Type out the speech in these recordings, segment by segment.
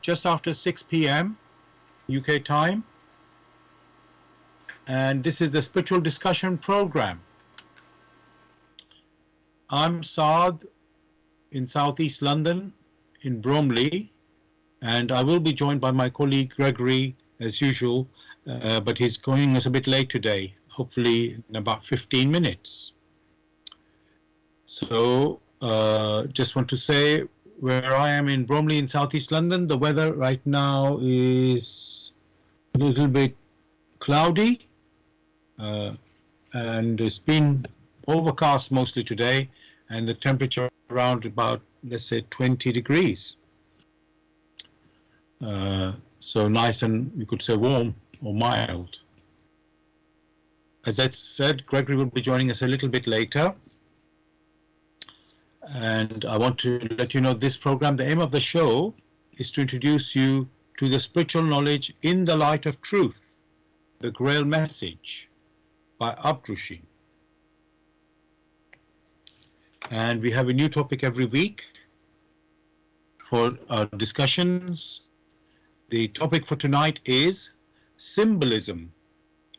just after 6 p.m. UK time, and this is the Spiritual Discussion Program. I'm Saad in Southeast London, in Bromley, and I will be joined by my colleague Gregory as usual, but he's joining us a bit late today, hopefully in about 15 minutes. So just want to say, where I am in Bromley in Southeast London, the weather right now is a little bit cloudy, and it's been overcast mostly today, and the temperature around about, let's say, 20 degrees. So nice and, you could say, warm or mild. As I said, Gregory will be joining us a little bit later. And I want to let you know this program, the aim of the show is to introduce you to the spiritual knowledge in the light of truth, the Grail Message by Abdrushin. And we have a new topic every week for our discussions. The topic for tonight is Symbolism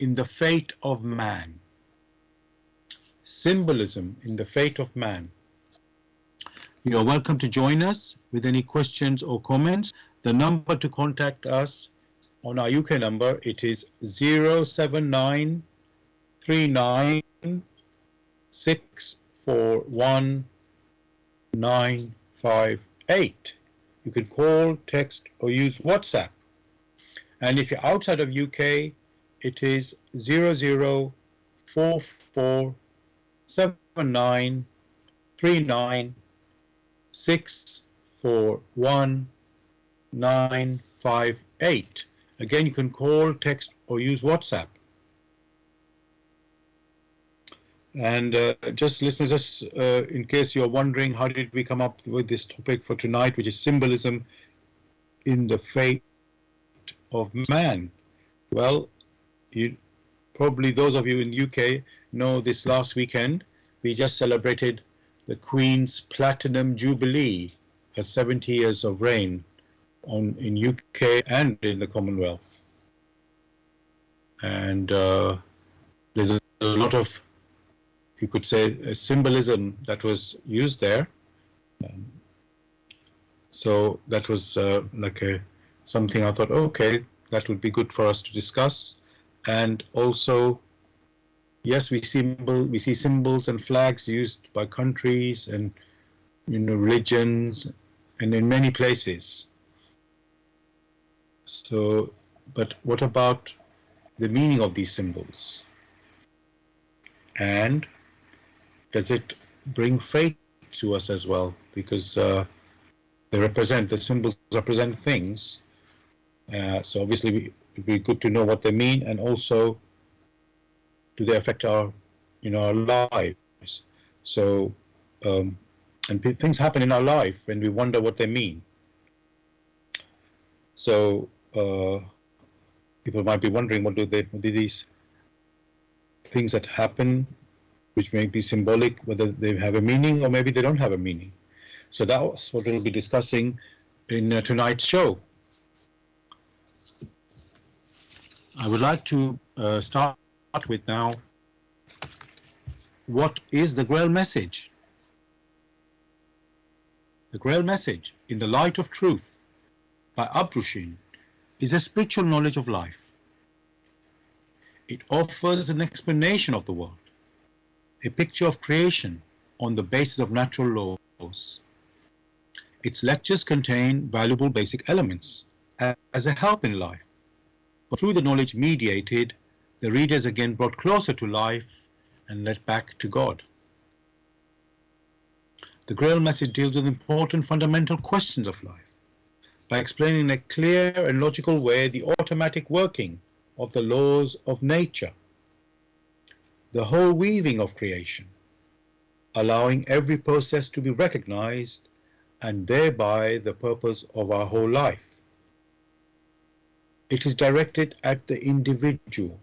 in the Fate of Man. Symbolism in the Fate of Man. You are welcome to join us with any questions or comments. The number to contact us on our UK number, it is 07939641958. You can call, text, or use WhatsApp. And if you're outside of UK, it is 00447939641958. Again, you can call, text, or use WhatsApp. And just listeners, in case you're wondering, how did we come up with this topic for tonight, which is symbolism in the fate of man? Well, you probably, those of you in UK know, this last weekend we just celebrated the Queen's Platinum Jubilee, her 70 years of reign in UK and in the Commonwealth. And there's a lot of, you could say, symbolism that was used there. So that was something I thought, okay, that would be good for us to discuss. And also, yes, we see symbols and flags used by countries and, religions, and in many places. So, but what about the meaning of these symbols? And does it bring faith to us as well? Because the symbols represent things. So obviously it would be good to know what they mean, and also do they affect our lives. So and things happen in our life when we wonder what they mean. So people might be wondering, what do these things that happen, which may be symbolic, whether they have a meaning or maybe they don't have a meaning. So that's what we'll be discussing in tonight's show. I would like to start with now, what is the Grail Message? The Grail Message in the Light of Truth by Abdrushin is a spiritual knowledge of life. It offers an explanation of the world, a picture of creation on the basis of natural laws. Its lectures contain valuable basic elements as a help in life, but through the knowledge mediated, the reader is again brought closer to life and led back to God. The Grail Message deals with important fundamental questions of life by explaining in a clear and logical way the automatic working of the laws of nature, the whole weaving of creation, allowing every process to be recognized, and thereby the purpose of our whole life. It is directed at the individual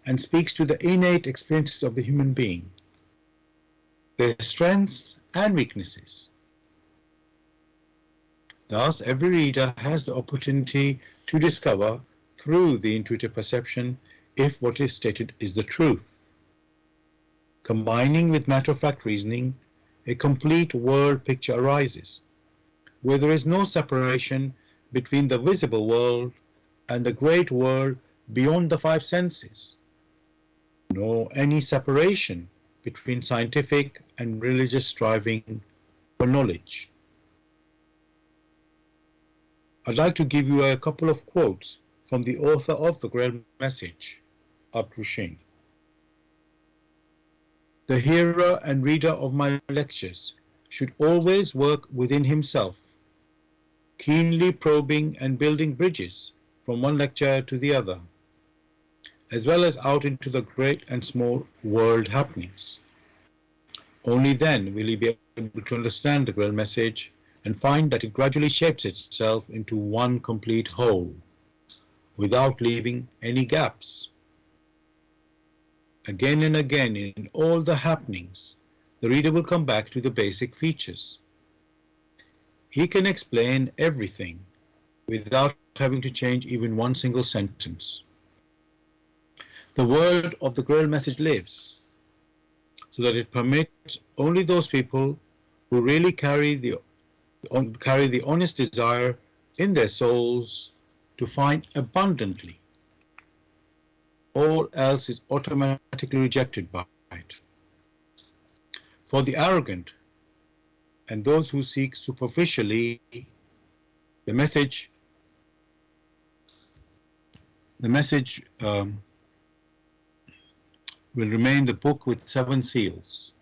and speaks to the innate experiences of the human being, their strengths and weaknesses. Thus, every reader has the opportunity to discover through the intuitive perception if what is stated is the truth. Combining with matter-of-fact reasoning, a complete world picture arises, where there is no separation between the visible world and the great world beyond the five senses, nor any separation between scientific and religious striving for knowledge. I'd like to give you a couple of quotes from the author of the Grail Message, Abdrushing. The hearer and reader of my lectures should always work within himself, keenly probing and building bridges from one lecture to the other, as well as out into the great and small world happenings. Only then will he be able to understand the Grail Message and find that it gradually shapes itself into one complete whole, without leaving any gaps. Again and again in all the happenings, the reader will come back to the basic features. He can explain everything without having to change even one single sentence. The word of the Grail Message lives, so that it permits only those people who really carry the honest desire in their souls to find abundantly. All else is automatically rejected by it. For the arrogant and those who seek superficially, the message will remain the book with 7 seals.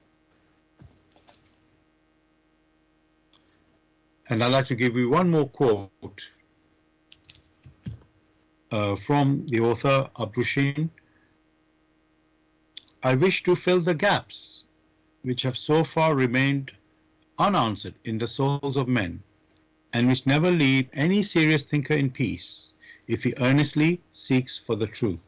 And I'd like to give you one more quote from the author Abdrushing. I wish to fill the gaps which have so far remained unanswered in the souls of men, and which never leave any serious thinker in peace if he earnestly seeks for the truth.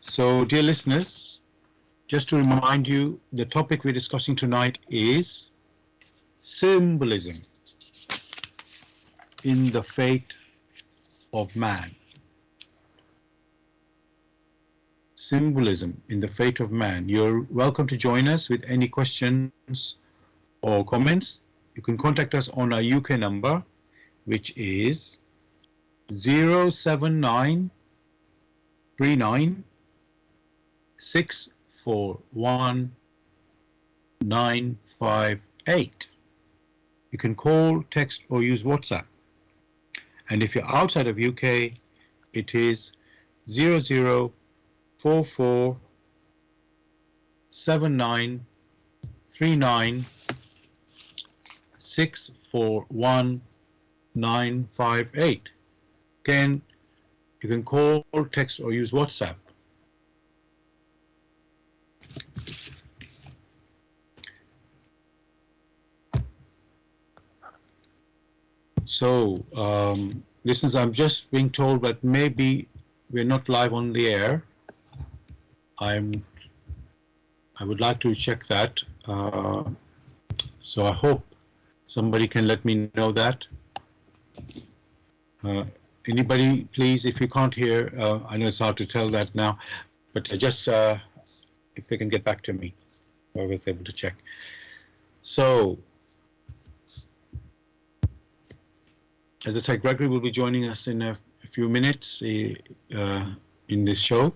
So, dear listeners, just to remind you, the topic we're discussing tonight is symbolism in the fate of man. Symbolism in the fate of man. You're welcome to join us with any questions or comments. You can contact us on our UK number, which is 07939 641 958. You can call, text or use WhatsApp. And if you're outside of UK, it is 0044 7939 641 958. Again, you can call, text or use WhatsApp. So, listeners, I'm just being told that maybe we're not live on the air. I would like to check that. So I hope somebody can let me know that. Anybody, please, if you can't hear, I know it's hard to tell that now, but just if they can get back to me, I was able to check. So, as I said, Gregory will be joining us in a few minutes in this show.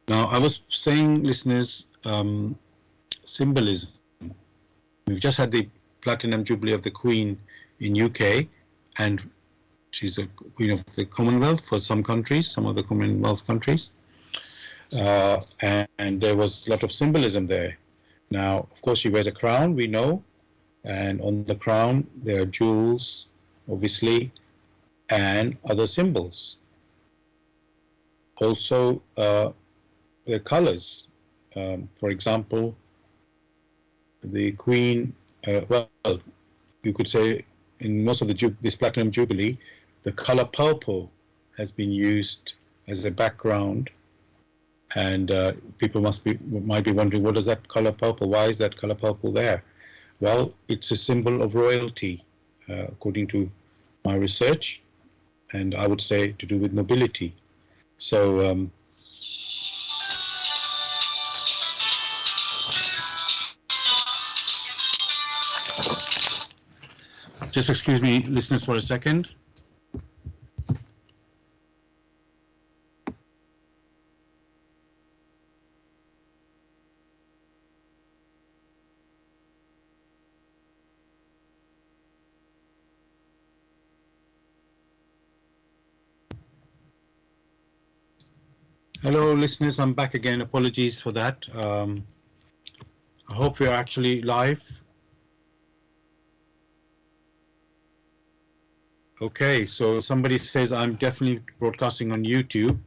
Now, I was saying, listeners, symbolism. We've just had the Platinum Jubilee of the Queen in UK, and she's a Queen of the Commonwealth for some countries, some of the Commonwealth countries. And there was a lot of symbolism there. Now, of course, she wears a crown, we know. And on the crown there are jewels, obviously, and other symbols. Also, the colors. For example, the Queen, well, you could say in most of this Platinum Jubilee, the color purple has been used as a background, And people might be wondering, what is that color purple? Why is that color purple there? Well, it's a symbol of royalty, according to my research, and I would say to do with nobility. So just excuse me, listeners, for a second. Hello, listeners. I'm back again. Apologies for that. I hope we are actually live. Okay, so somebody says I'm definitely broadcasting on YouTube.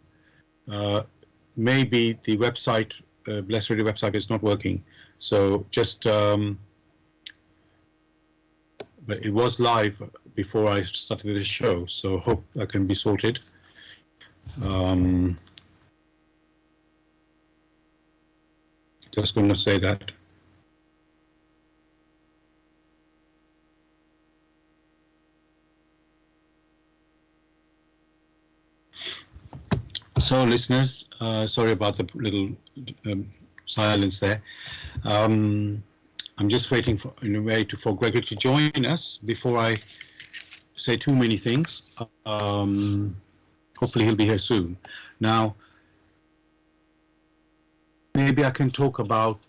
Maybe the website, Blessed Radio website, is not working. So just, but it was live before I started the show. So hope that can be sorted. Just going to say that. So, listeners, sorry about the little silence there. I'm just waiting for, in a way, for Gregory to join us before I say too many things. Hopefully, he'll be here soon. Now, maybe I can talk about,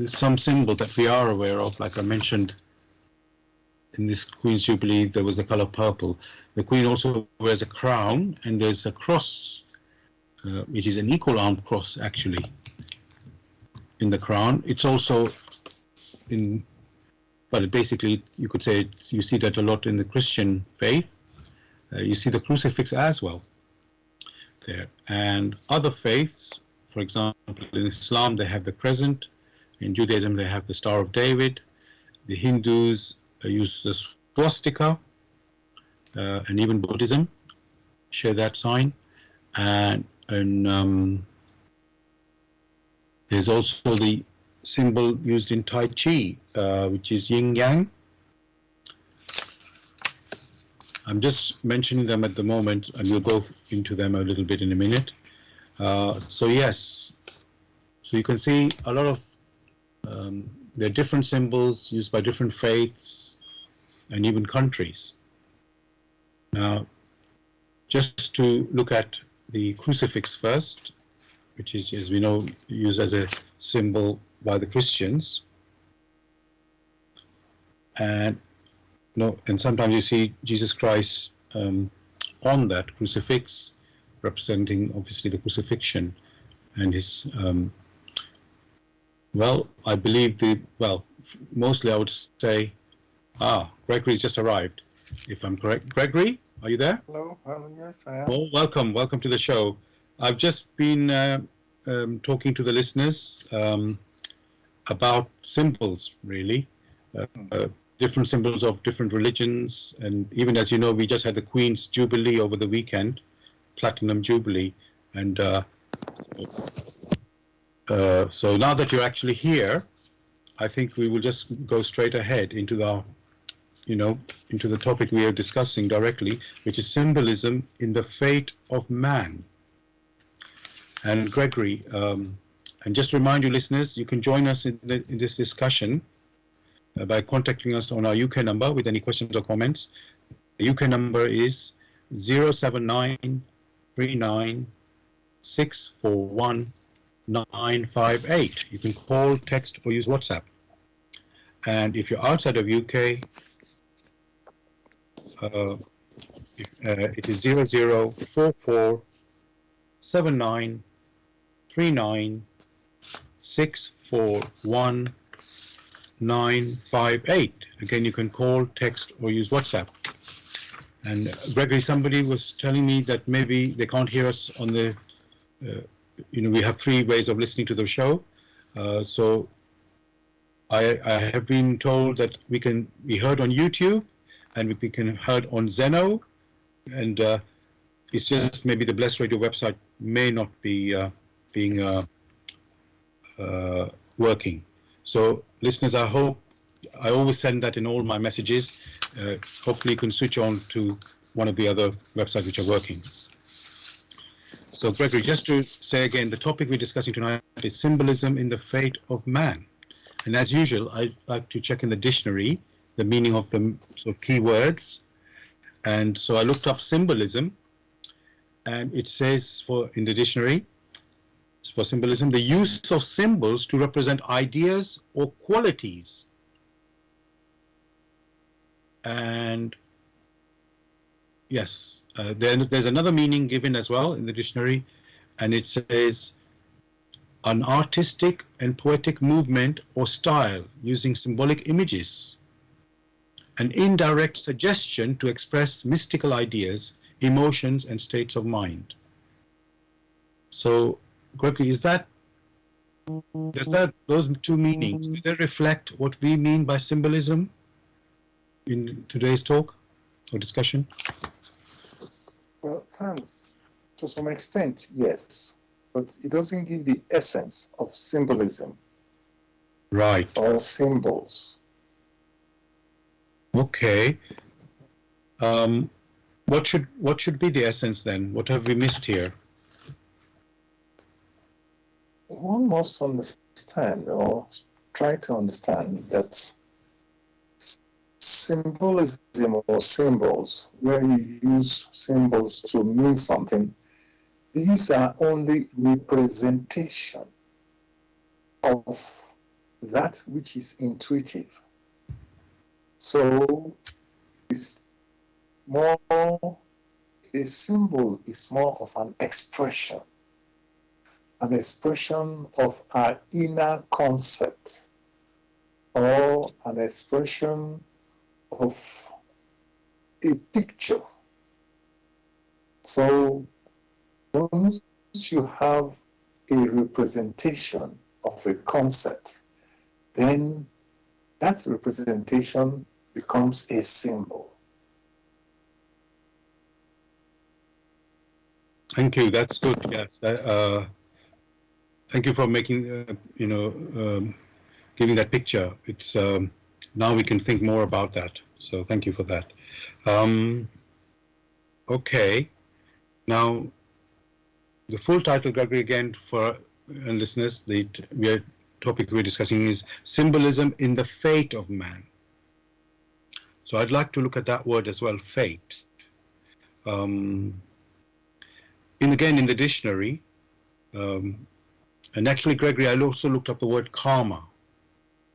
some symbol that we are aware of. Like I mentioned, in this Queen's Jubilee, there was the color purple. The Queen also wears a crown, and there's a cross, which is an equal-armed cross, actually, in the crown. It's also in, well, basically, you could say you see that a lot in the Christian faith. You see the crucifix as well there. And other faiths, for example, in Islam, they have the crescent. In Judaism, they have the Star of David. The Hindus use the swastika, and even Buddhism share that sign. And there's also the symbol used in Tai Chi, which is yin yang. I'm just mentioning them at the moment, and we'll go into them a little bit in a minute. So yes, so you can see a lot of there are different symbols used by different faiths and even countries. Now, just to look at the crucifix first, which is, as we know, used as a symbol by the Christians. And sometimes you see Jesus Christ on that crucifix, representing obviously the crucifixion and his. Well, I believe mostly I would say, Gregory's just arrived, if I'm correct. Gregory, are you there? Hello. Yes, I am. Oh, welcome to the show. I've just been talking to the listeners about symbols, really. Different symbols of different religions, and even, as you know, we just had the Queen's Jubilee over the weekend, Platinum Jubilee, and so now that you're actually here, I think we will just go straight ahead into the topic we are discussing directly, which is symbolism in the fate of man. And Gregory, and just to remind you, listeners, you can join us in this discussion by contacting us on our UK number with any questions or comments. The UK number is 07939641958. You can call, text, or use WhatsApp. And if you're outside of UK, it is 00447939641958. Again, you can call, text, or use WhatsApp. And Gregory, somebody was telling me that maybe they can't hear us on the, we have 3 ways of listening to the show. So I have been told that we can be heard on YouTube, and we can be heard on Zeno, and It's just maybe the Blessed Radio website may not be working. So listeners, I hope, I always send that in all my messages. Hopefully you can switch on to one of the other websites which are working. So Gregory, just to say again, the topic we're discussing tonight is symbolism in the fate of man. And as usual, I like to check in the dictionary the meaning of the sort of key words. And so I looked up symbolism, and it says in the dictionary, for symbolism, the use of symbols to represent ideas or qualities. And yes, there's another meaning given as well in the dictionary, and it says an artistic and poetic movement or style using symbolic images, an indirect suggestion to express mystical ideas, emotions, and states of mind. So, Gregory, those two meanings, do they reflect what we mean by symbolism in today's talk or discussion? Well, thanks. To some extent, yes, but it doesn't give the essence of symbolism. Right. Or symbols. Okay. What should be the essence then? What have we missed here? One must understand or try to understand that symbolism or symbols, where you use symbols to mean something, these are only representation of that which is intuitive. So it's more, a symbol is more of an expression of our inner concept, or an expression of a picture. So once you have a representation of a concept, then that representation becomes a symbol. Thank you. That's good. Yes. Thank you for making, giving that picture. It's now we can think more about that. So thank you for that. Okay. Now, the full title, Gregory, again for listeners, the topic we're discussing is symbolism in the fate of man. So I'd like to look at that word as well, fate. Again in the dictionary, and actually, Gregory, I also looked up the word karma,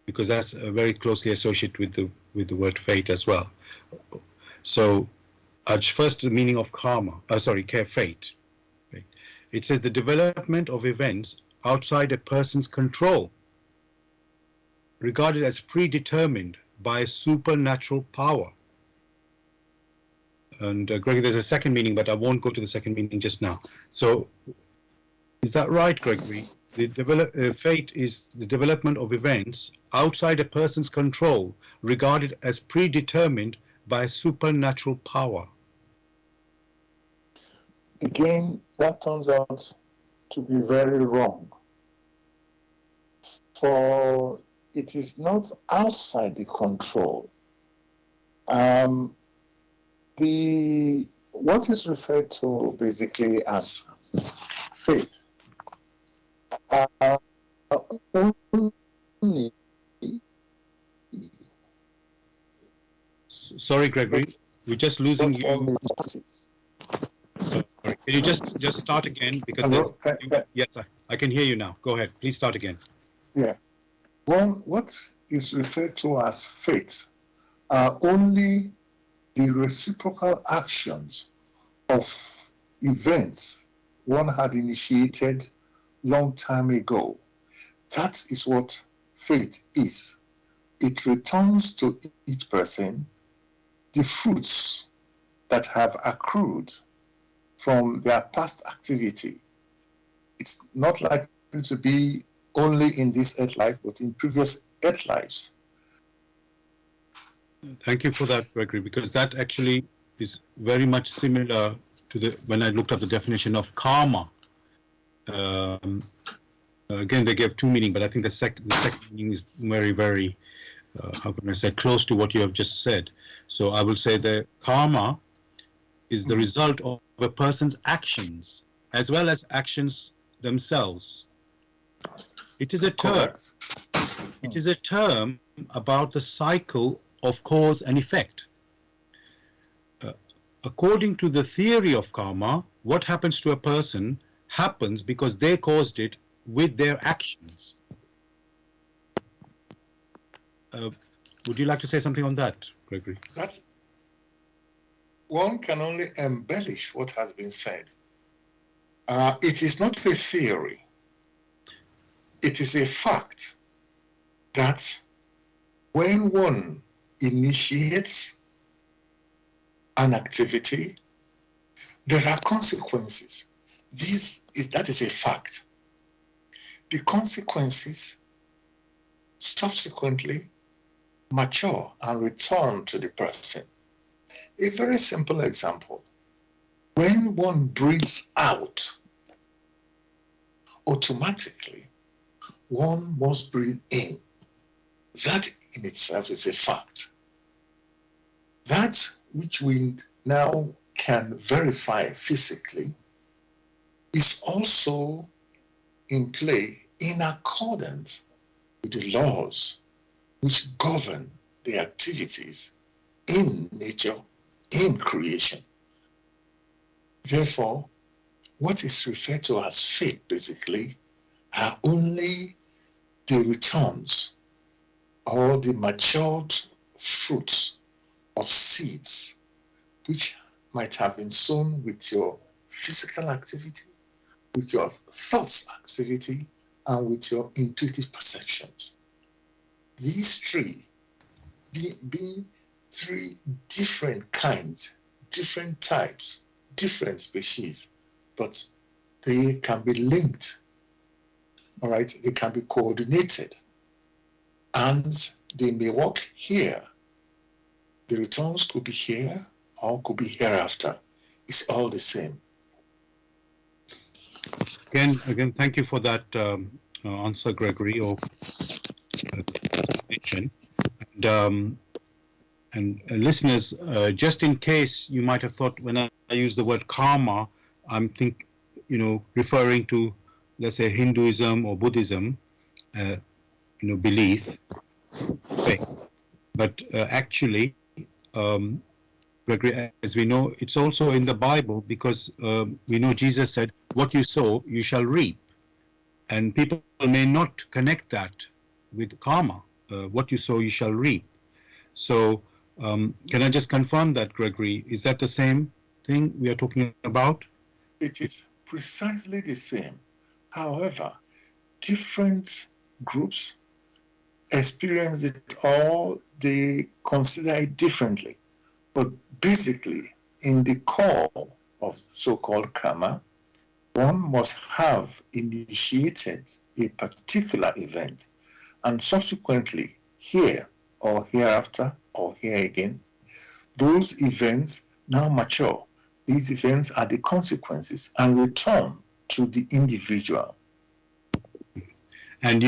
because that's very closely associated with the word fate as well. So, first the meaning of karma. Fate. It says the development of events outside a person's control, regarded as predetermined by supernatural power. And Gregory, there's a second meaning, but I won't go to the second meaning just now. So, is that right, Gregory? Fate is the development of events outside a person's control, regarded as predetermined by supernatural power. Again, that turns out to be very wrong. For it is not outside the control. What is referred to basically as faith only. Sorry, Gregory, we're just losing you. Sorry. Can you just start again? Because yes, I can hear you now. Go ahead. Please start again. Yeah. Well, what is referred to as faith are only the reciprocal actions of events one had initiated long time ago. That is what faith is. It returns to each person the fruits that have accrued from their past activity. It's not likely to be only in this earth life, but in previous earth lives. Thank you for that, Gregory, because that actually is very much similar when I looked up the definition of karma. Again, they gave two meanings, but I think the second meaning is very, very, how can I say, close to what you have just said. So I will say that karma is the result of a person's actions as well as actions themselves. It is a term. Correct. It is a term about the cycle of cause and effect. According to the theory of karma, what happens to a person happens because they caused it with their actions. Would you like to say something on that, Gregory? One can only embellish what has been said. It is not a theory. It is a fact that when one initiates an activity, there are consequences. That is a fact. The consequences subsequently mature and return to the person. A very simple example. When one breathes out, automatically one must breathe in. That in itself is a fact. That which we now can verify physically is also in play in accordance with the laws which govern the activities in nature, in creation. Therefore, what is referred to as fate basically are only the returns or the matured fruits of seeds which might have been sown with your physical activity, with your thoughts activity, and with your intuitive perceptions. These three being three different kinds, different types, different species, but they can be linked, all right? They can be coordinated, and they may work here. The returns could be here or could be hereafter. It's all the same. Again, thank you for that answer, Gregory, or explanation. And listeners, just in case you might have thought when I use the word karma, I'm referring to, let's say, Hinduism or Buddhism, belief, faith. But actually, Gregory, as we know, it's also in the Bible, because we know Jesus said, "What you sow, you shall reap." And people may not connect that with karma. What you sow, you shall reap. So can I just confirm that, Gregory? Is that the same thing we are talking about? It is precisely the same. However, different groups experience it or they consider it differently. But basically, in the core of so-called karma, one must have initiated a particular event, and subsequently here or hereafter or here again, those events now mature. These events are the consequences and return to the individual. And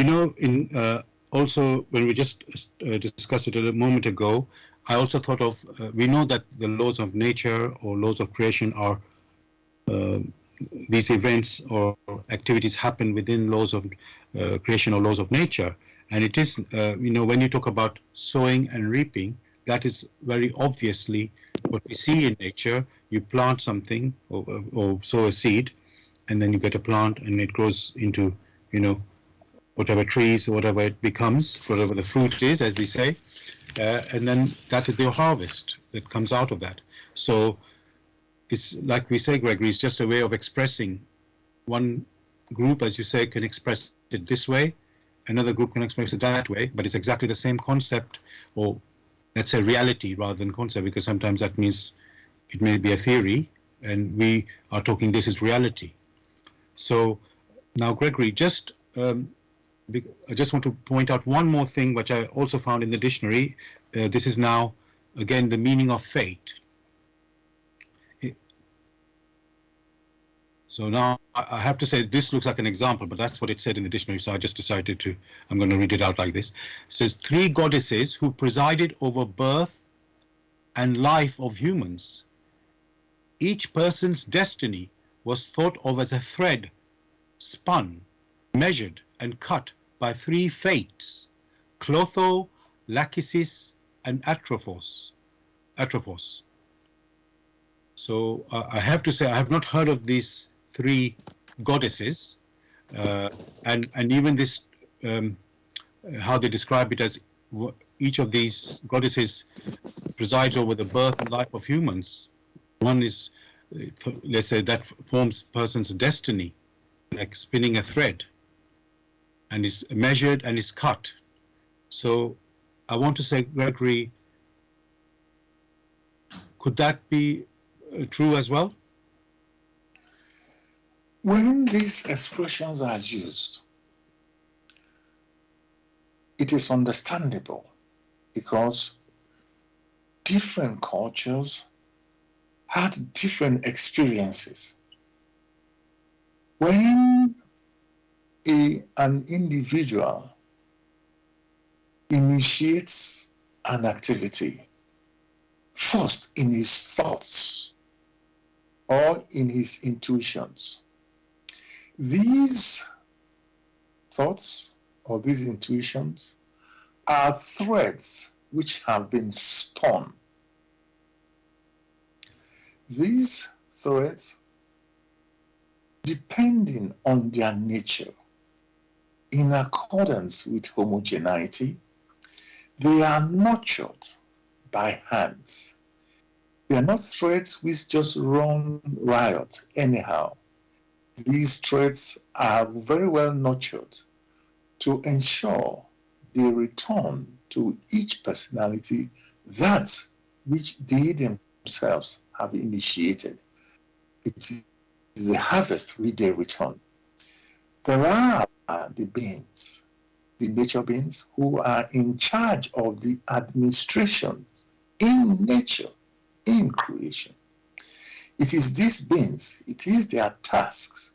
also when we just discussed it a moment ago, I also thought of, we know that the laws of nature or laws of creation are, these events or activities happen within laws of creation or laws of nature. And it is, when you talk about sowing and reaping, that is very obviously what we see in nature. You plant something or sow a seed, and then you get a plant, and it grows into, whatever trees or whatever it becomes, whatever the fruit is, as we say. And then that is the harvest that comes out of that. So it's like we say, Gregory, it's just a way of expressing. One group, as you say, can express it this way, another group can express it that way, but it's exactly the same concept, or let's say reality rather than concept, because sometimes that means it may be a theory, and we are talking this is reality. So now, Gregory, I just want to point out one more thing which I also found in the dictionary. This is now, again, the meaning of fate. So now I have to say this looks like an example, but that's what it said in the dictionary. So I just decided to, I'm going to read it out like this. It says 3 goddesses who presided over birth and life of humans. Each person's destiny was thought of as a thread, spun, measured, and cut by 3 fates: Clotho, Lachesis, and Atropos. So I have to say I have not heard of these 3 goddesses, and even this how they describe it as each of these goddesses presides over the birth and life of humans. One is, let's say, that forms a person's destiny, like spinning a thread, and is measured and is cut. So I want to say, Gregory, could that be true as well? When these expressions are used, it is understandable because different cultures had different experiences. When an individual initiates an activity, first in his thoughts or in his intuitions, these thoughts or these intuitions are threads which have been spun. These threads, depending on their nature, in accordance with homogeneity, they are nurtured by hands. They are not threads which just run riot anyhow. These threads are very well nurtured to ensure they return to each personality that which they themselves have initiated. It is the harvest which they return. There are the beings, the nature beings, who are in charge of the administration in nature, in creation. It is these beings, it is their tasks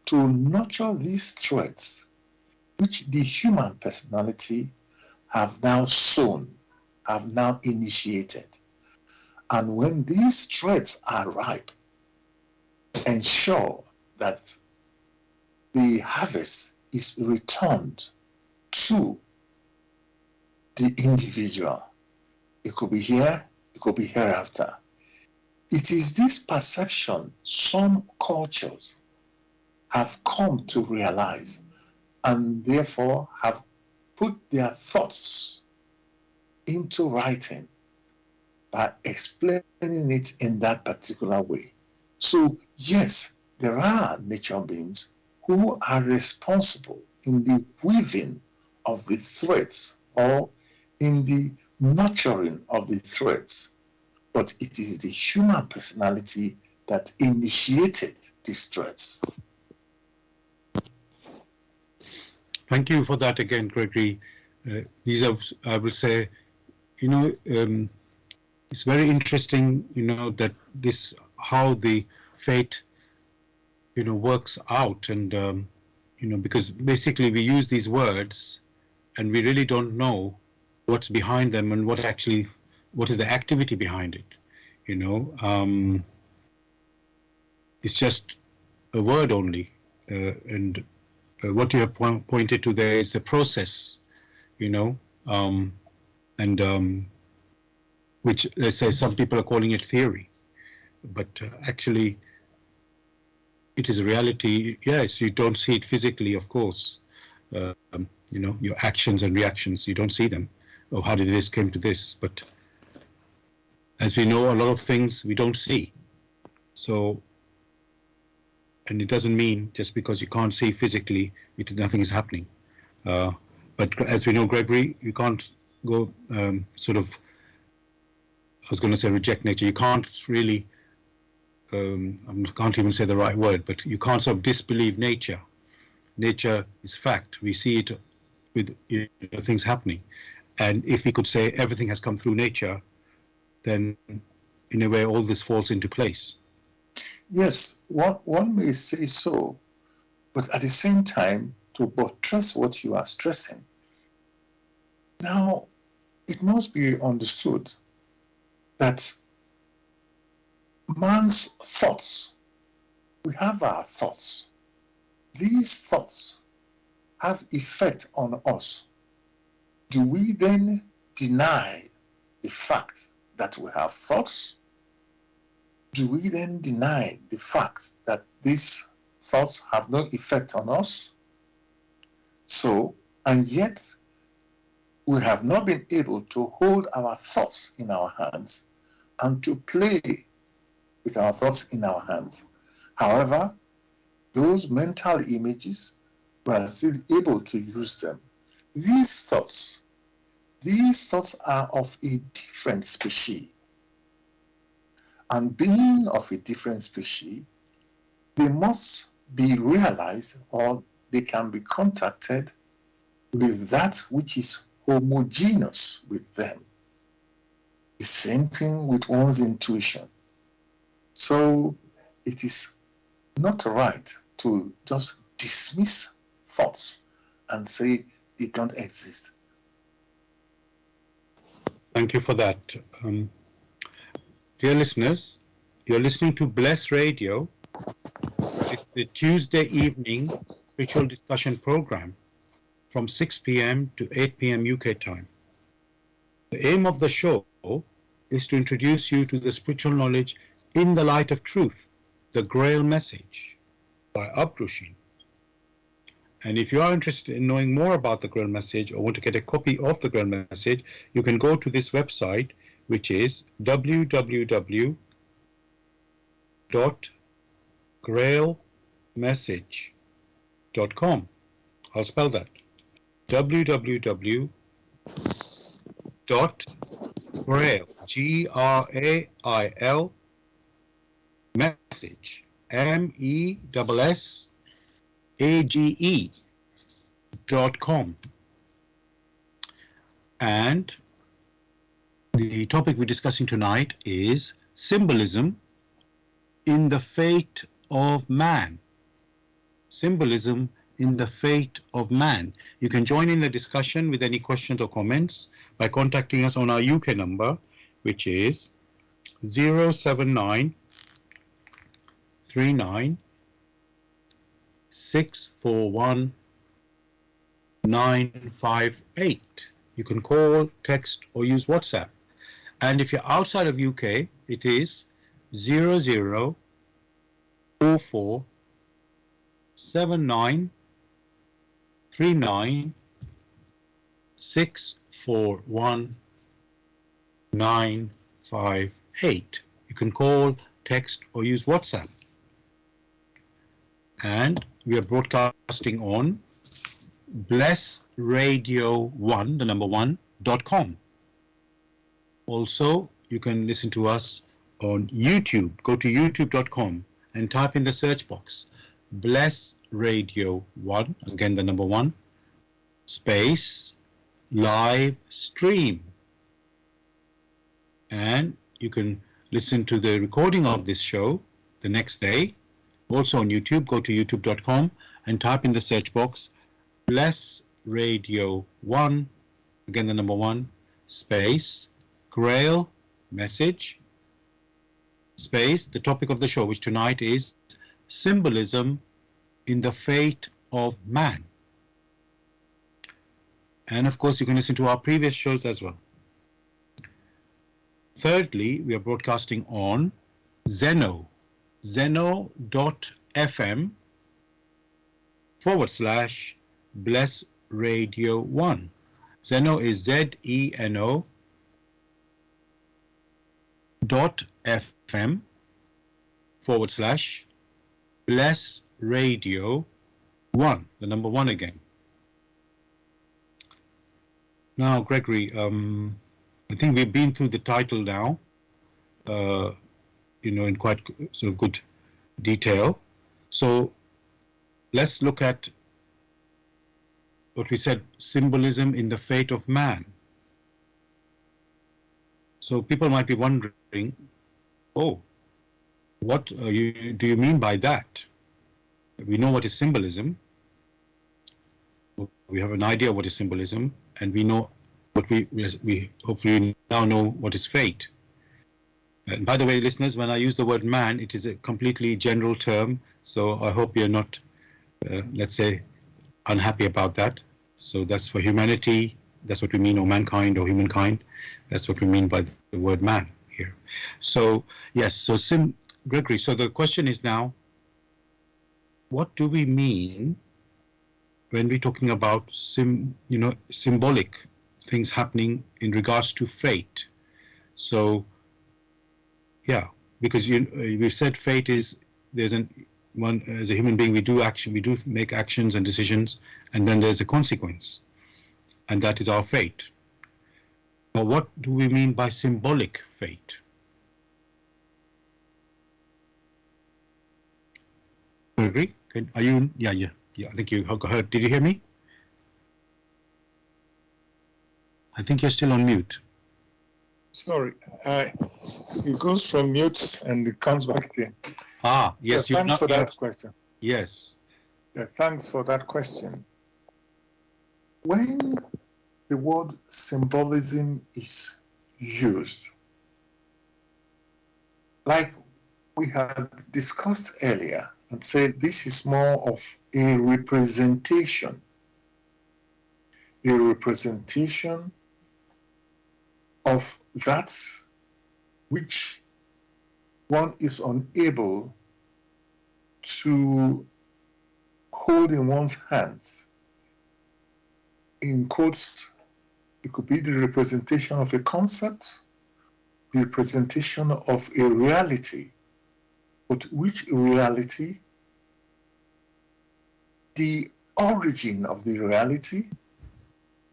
to nurture these threads which the human personality have now sown, have now initiated. And when these threads are ripe, ensure that the harvest is returned to the individual. It could be here, it could be hereafter. It is this perception some cultures have come to realize and therefore have put their thoughts into writing by explaining it in that particular way. So yes, there are nature beings who are responsible in the weaving of the threads or in the nurturing of the threads, but it is the human personality that initiated these threads. Thank you for that again, Gregory. These are, I will say, it's very interesting, that this, how the fate, works out, and, because basically we use these words and we really don't know what's behind them and what is the activity behind it, it's just a word only, and what you have pointed to there is a process, and which, let's say, some people are calling it theory, but actually it is a reality. Yes, you don't see it physically, of course. Your actions and reactions, you don't see them. Oh, how did this come to this? But as we know, a lot of things we don't see. So, and it doesn't mean just because you can't see physically, nothing is happening. But as we know, Gregory, you can't go I was going to say reject nature. You can't really, I can't even say the right word, but you can't sort of disbelieve nature. Nature is fact. We see it with things happening. And if we could say everything has come through nature, then in a way all this falls into place. Yes, one may say so, but at the same time, to buttress what you are stressing, now it must be understood that man's thoughts, we have our thoughts. These thoughts have effect on us. Do we then deny the fact that we have thoughts? Do we then deny the fact that these thoughts have no effect on us? So, and yet we have not been able to hold our thoughts in our hands and to play with our thoughts in our hands. However, those mental images, we are still able to use them. These thoughts are of a different species. And being of a different species, they must be realized, or they can be contacted with that which is homogeneous with them. The same thing with one's intuition. So it is not right to just dismiss thoughts and say they don't exist. Thank you for that. Dear listeners, you're listening to Bless Radio. It's the Tuesday evening spiritual discussion program from 6 p.m. to 8 p.m. UK time. The aim of the show is to introduce you to the spiritual knowledge in the light of truth, the Grail Message by Abdushin. And if you are interested in knowing more about the Grail Message or want to get a copy of the Grail Message, you can go to this website, which is www.grailmessage.com. I'll spell that. www.grail, Grail, message, message.com. And the topic we're discussing tonight is symbolism in the fate of man. Symbolism in the fate of man. You can join in the discussion with any questions or comments by contacting us on our UK number, which is 079 39 641 958. You can call, text, or use WhatsApp. And if you're outside of UK, it is 0044 79 39 641 958. You can call, text, or use WhatsApp. And we are broadcasting on blessradio1, the number 1.com. Also, you can listen to us on YouTube. Go to youtube.com and type in the search box Bless Radio 1, again the number 1, space, live stream. And you can listen to the recording of this show the next day. Also on YouTube, go to youtube.com and type in the search box Bless Radio 1, again the number 1, space, Grail Message, space, the topic of the show, which tonight is symbolism in the fate of man. And of course, you can listen to our previous shows as well. Thirdly, we are broadcasting on Zeno, zeno.fm/Bless Radio 1. Zeno is ZENO .fm/Bless Radio 1, the number 1 again. Now, Gregory, I think we've been through the title now, in quite sort of good detail. So let's look at what we said, symbolism in the fate of man. So people might be wondering, oh, What do you mean by that? We know what is symbolism. We have an idea what is symbolism, and we know what we hopefully now know what is fate. And by the way, listeners, when I use the word man, it is a completely general term, so I hope you're not, let's say, unhappy about that. So that's for humanity, that's what we mean, or mankind, or humankind. That's what we mean by the word man here. So, yes, so Gregory, so the question is now, what do we mean when we're talking about symbolic things happening in regards to fate? So, yeah, because we've said fate is there's one as a human being we do make actions and decisions, and then there's a consequence, and that is our fate. But what do we mean by symbolic fate? Agree? Are you? Yeah. I think you heard. Did you hear me? I think you're still on mute. Sorry, it goes from mute and it comes back again. Yes. Yeah, thanks for that question. Yes. Yeah, thanks for that question. When the word symbolism is used, like we had discussed earlier, and said this is more of a representation of that which one is unable to hold in one's hands. In quotes, it could be the representation of a concept, the representation of a reality, but which reality, the origin of the reality,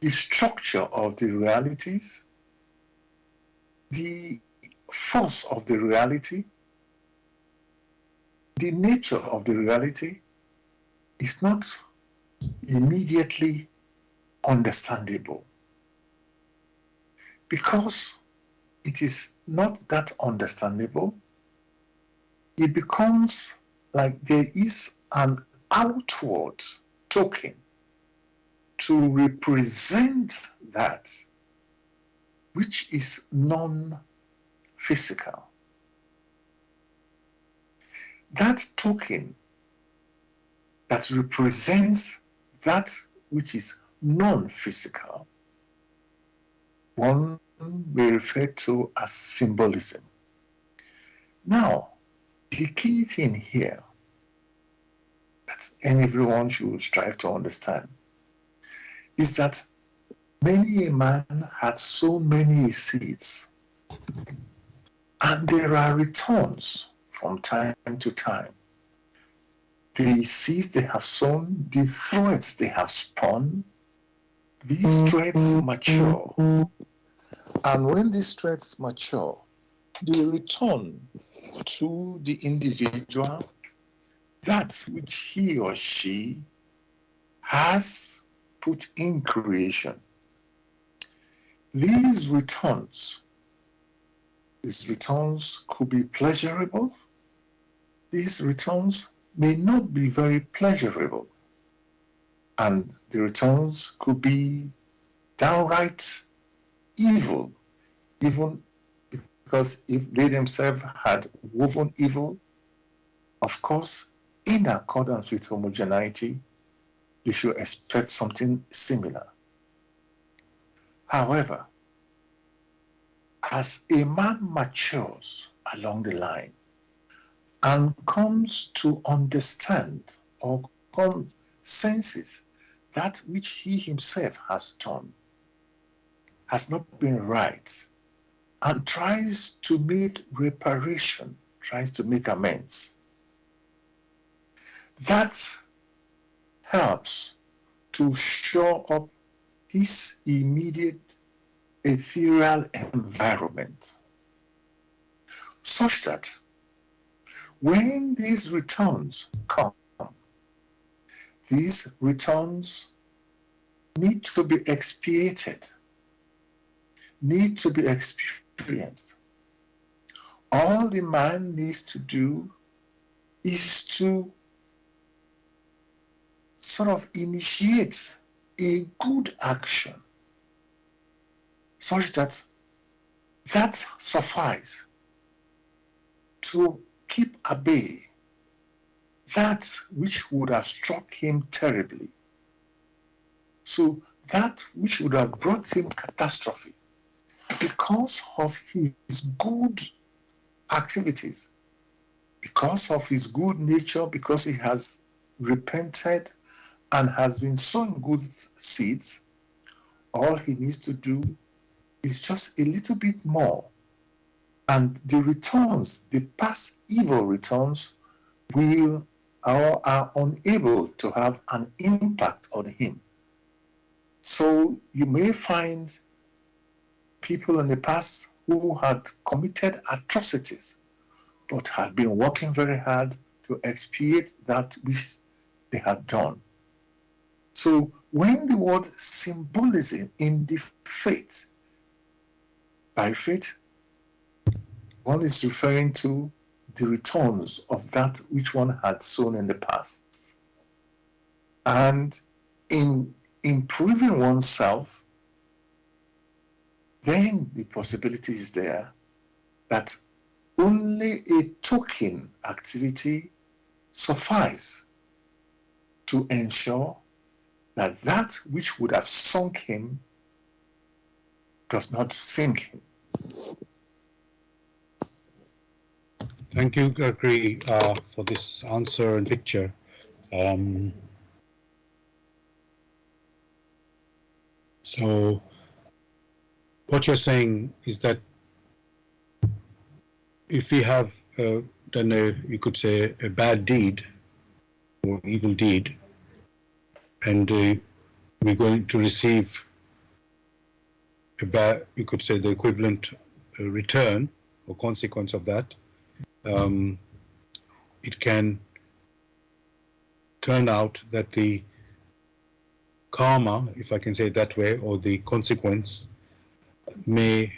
the structure of the realities, the force of the reality, the nature of the reality is not immediately understandable. Because it is not that understandable, it becomes like there is an outward token to represent that which is non-physical. That token that represents that which is non-physical, one may refer to as symbolism. Now, the key thing here that everyone should strive to understand is that many a man had so many seeds, and there are returns from time to time. The seeds they have sown, the threads they have spun, these threads mature. And when these threads mature, they return to the individual that which he or she has put in creation. These returns could be pleasurable. These returns may not be very pleasurable. And the returns could be downright evil, even because if they themselves had woven evil, of course, in accordance with homogeneity, they should expect something similar. However, as a man matures along the line and comes to understand or senses that which he himself has done has not been right, and tries to make reparation, tries to make amends, that helps to shore up his immediate ethereal environment, such that when these returns come, these returns need to be expiated, need to be experienced, All the man needs to do is to sort of initiate a good action such that that suffice to keep at bay that which would have struck him terribly. So that which would have brought him catastrophe, because of his good activities, because of his good nature, because he has repented and has been sowing good seeds, all he needs to do is just a little bit more. And the returns, the past evil returns, will or are unable to have an impact on him. So you may find people in the past who had committed atrocities, but had been working very hard to expiate that which they had done. So when the word symbolism in the faith, by faith, one is referring to the returns of that which one had sown in the past. And in improving oneself, then the possibility is there that only a token activity suffice to ensure that that which would have sunk him does not sink him. Thank you, Gregory, for this answer and picture. So what you're saying is that if we have done you could say, a bad deed or evil deed, and we're going to receive you could say, the equivalent return or consequence of that, it can turn out that the karma, if I can say it that way, or the consequence, it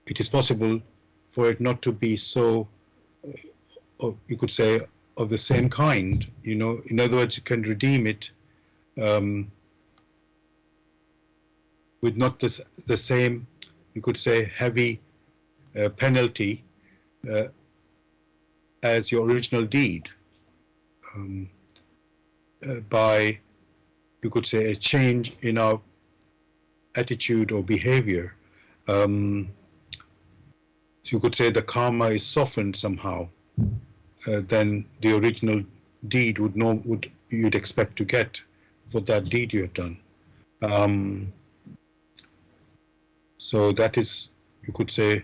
is possible for it not to be so, or you could say, of the same kind. In other words, you can redeem it with not the same, you could say, heavy penalty as your original deed, by, you could say, a change in our attitude or behavior. So you could say the karma is softened somehow than the original deed you'd expect to get for that deed you have done. So that is, you could say,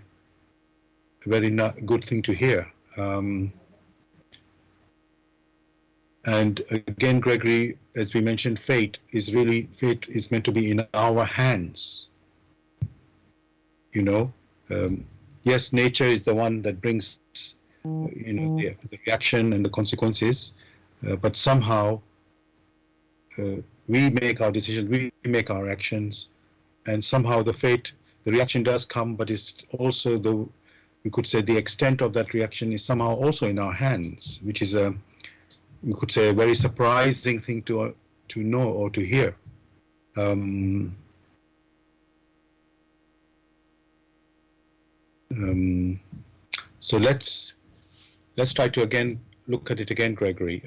a very good thing to hear. And again, Gregory, as we mentioned, fate is meant to be in our hands. Yes, nature is the one that brings, the reaction and the consequences, but somehow we make our decisions, we make our actions, and somehow the reaction does come, but it's also we could say the extent of that reaction is somehow also in our hands, which is we could say, a very surprising thing to know or to hear. So let's try to again look at it again, Gregory.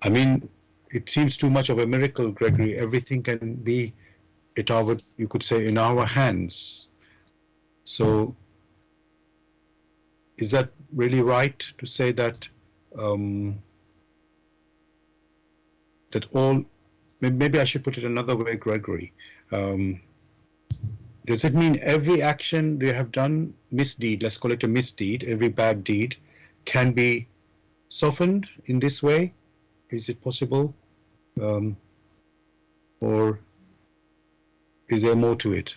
I mean, it seems too much of a miracle, Gregory. Everything can be you could say, in our hands. So is that really right to say that that all? Maybe I should put it another way, Gregory. Does it mean every action they have done, misdeed, let's call it a misdeed, every bad deed, can be softened in this way? Is it possible? Or is there more to it?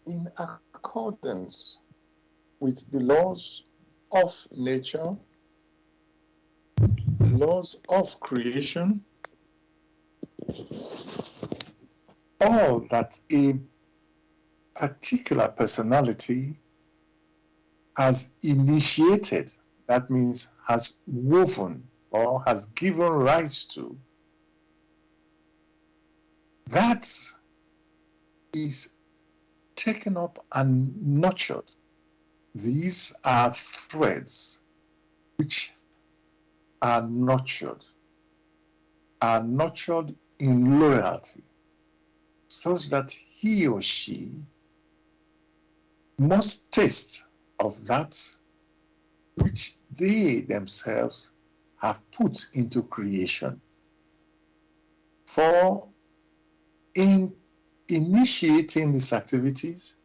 In accordance with the laws of nature, the laws of creation, all that a particular personality has initiated, that means has woven or has given rise to, that is taken up and nurtured. These are threads which are nurtured in loyalty, such that he or she must taste of that which they themselves have put into creation. For in initiating these activities,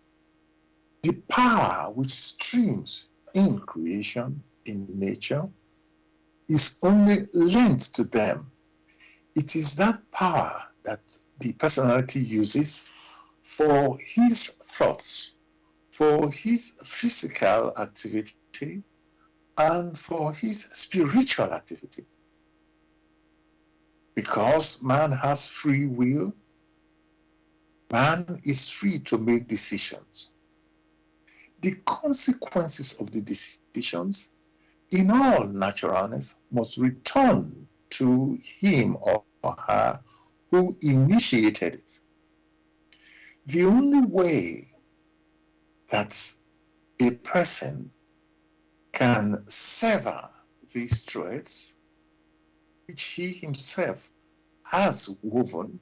the power which streams in creation, in nature, is only lent to them. It is that power that the personality uses for his thoughts, for his physical activity, and for his spiritual activity. Because man has free will, man is free to make decisions. The consequences of the decisions, in all naturalness, must return to him or her who initiated it. The only way that a person can sever these threads which he himself has woven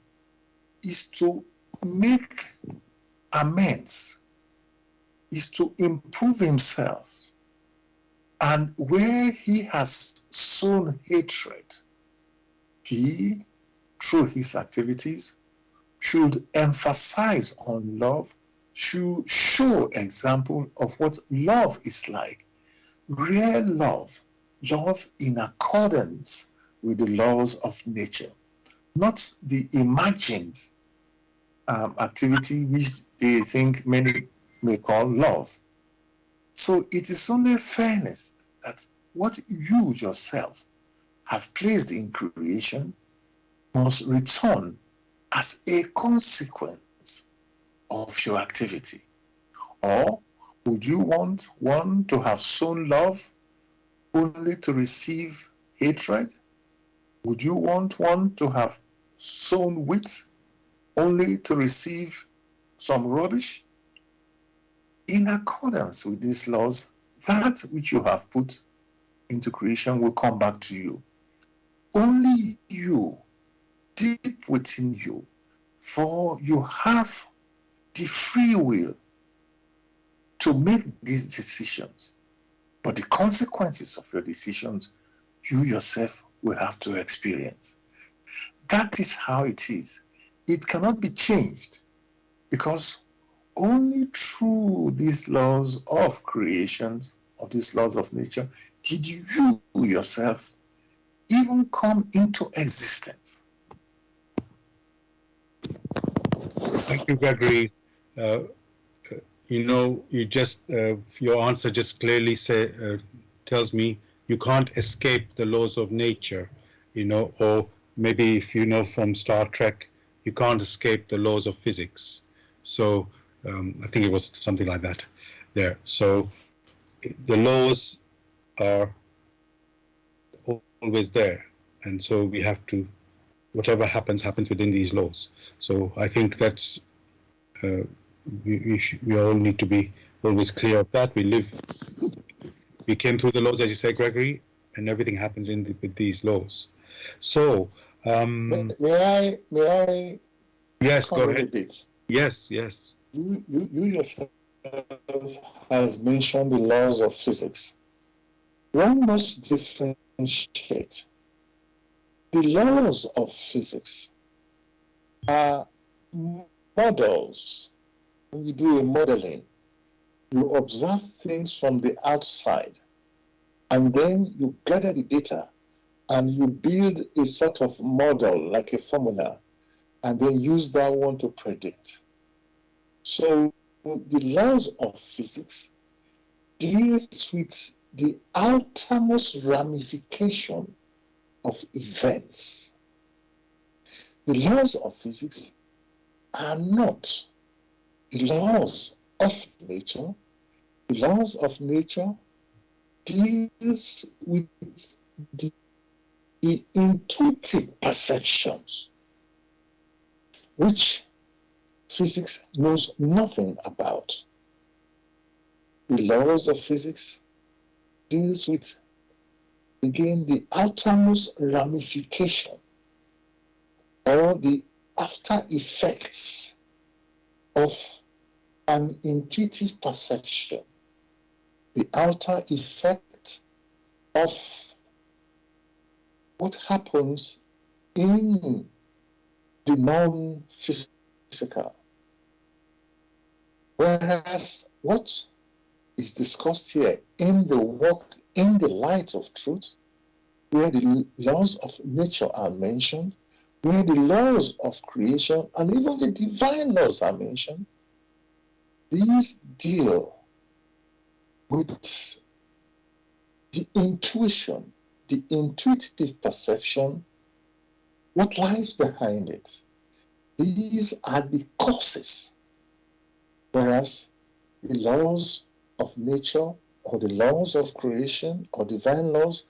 is to make amends, is to improve himself. And where he has sown hatred, he, through his activities, should emphasize on love, should show example of what love is like. Real love, love in accordance with the laws of nature, not the imagined activity which they think many may call love. So it is only fairness that what you yourself have placed in creation must return as a consequence of your activity. Or would you want one to have sown love only to receive hatred? Would you want one to have sown wit only to receive some rubbish? In accordance with these laws, that which you have put into creation will come back to you. Only you, deep within you, for you have the free will to make these decisions. But the consequences of your decisions, you yourself will have to experience. That is how it is. It cannot be changed, because only through these laws of creation, of these laws of nature, did you yourself even come into existence. Thank you, Gregory. You just your answer just clearly tells me you can't escape the laws of nature, or maybe if you know from Star Trek, you can't escape the laws of physics. So I think it was something like that there. So the laws are always there, and so we have to, whatever happens within these laws. So I think that's we all need to be always clear of that. We came through the laws, as you say, Gregory, and everything happens with these laws. So may I yes, go ahead. A bit? Yes. You yourself has mentioned the laws of physics. One must differentiate. The laws of physics are models. When you do a modeling, you observe things from the outside, and then you gather the data and you build a sort of model, like a formula, and then use that one to predict. So the laws of physics deals with the outermost ramification of events. The laws of physics are not laws of nature. The laws of nature deals with the, the intuitive perceptions which physics knows nothing about. The laws of physics deals with, again, the outermost ramification or the after effects of an intuitive perception, the outer effect of what happens in the non-physical. Whereas what is discussed here in the work in the light of truth, where the laws of nature are mentioned, where the laws of creation and even the divine laws are mentioned, these deal with the intuition, the intuitive perception, what lies behind it. These are the causes, whereas the laws of nature or the laws of creation or divine laws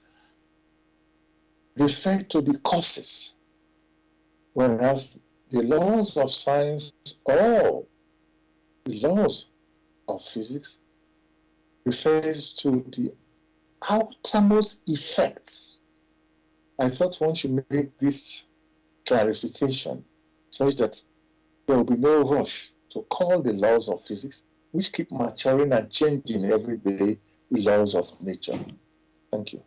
refer to the causes, whereas the laws of science or the laws of physics refers to the outermost effects. I thought one should make this clarification such that there will be no rush to call the laws of physics, which keep maturing and changing every day, the laws of nature. Thank you.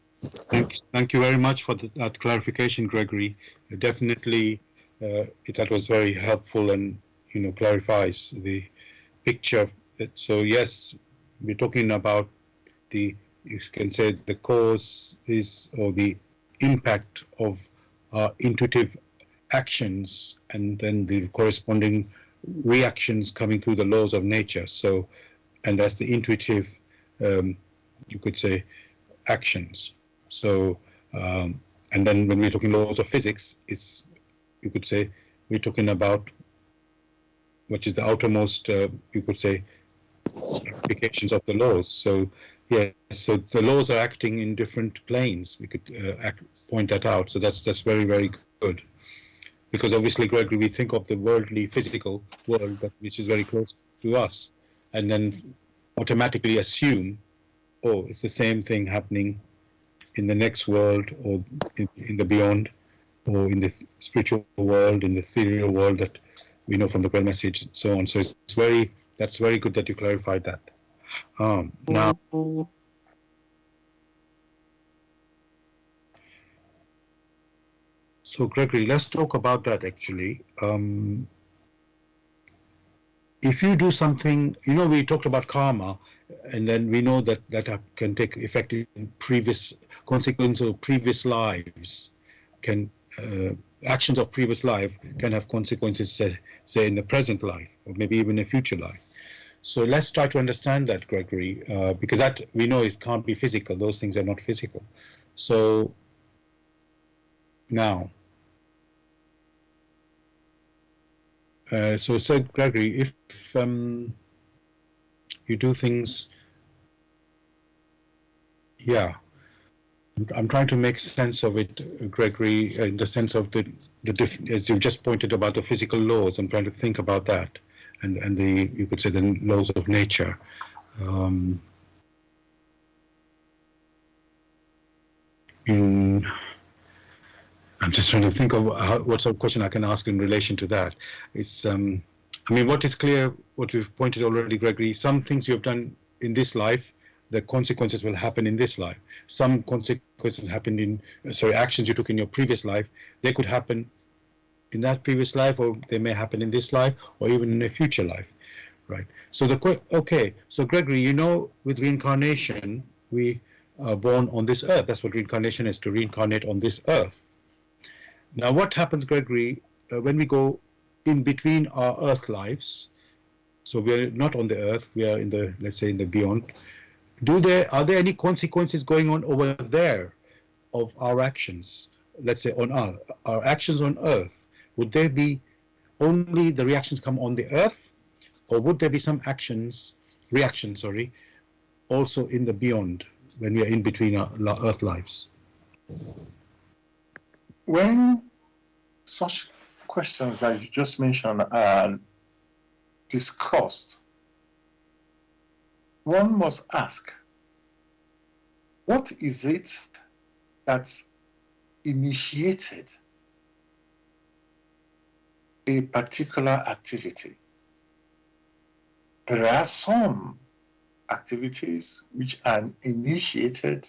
Thank you very much for that clarification, Gregory. Definitely, that was very helpful and clarifies the picture. So yes, we're talking about you can say the cause is or the impact of intuitive actions and then the corresponding reactions coming through the laws of nature. So, and that's the intuitive, you could say, actions. So, and then when we're talking laws of physics, you could say, we're talking about which is the outermost, you could say, applications of the laws. So, yes, so the laws are acting in different planes. We could point that out. So that's very, very good. Because obviously, Gregory, we think of the worldly, physical world, which is very close to us, and then automatically assume, oh, it's the same thing happening in the next world, or in the beyond, or in the spiritual world, in the ethereal world that we know from the Grail Message, and so on. So that's very good that you clarified that. Now, so Gregory, let's talk about that actually. If you do something, we talked about karma, and then we know that can take effect in previous consequences of previous lives. Actions of previous life can have consequences, say in the present life, or maybe even a future life. So let's try to understand that, Gregory, because that we know it can't be physical. Those things are not physical. So now, so Gregory, if you do things, yeah, I'm trying to make sense of it, Gregory, in the sense of the as you just pointed about the physical laws. I'm trying to think about that, and the, you could say, the laws of nature. I'm just trying to think of what sort of question I can ask in relation to that. It's, I mean, what is clear, what we've pointed already, Gregory, some things you have done in this life, the consequences will happen in this life. Some consequences happened in, actions you took in your previous life, they could happen in that previous life, or they may happen in this life, or even in a future life, right? So so Gregory, with reincarnation, we are born on this earth. That's what reincarnation is, to reincarnate on this earth. Now, what happens, Gregory, when we go in between our earth lives? So we're not on the earth, we are in the, let's say, in the beyond. Are there any consequences going on over there of our actions? Let's say on our actions on earth, would there be only the reactions come on the earth, or would there be some reactions, also in the beyond when we are in between our earth lives? When such questions as you just mentioned are discussed, one must ask, what is it that initiated a particular activity? There are some activities which are initiated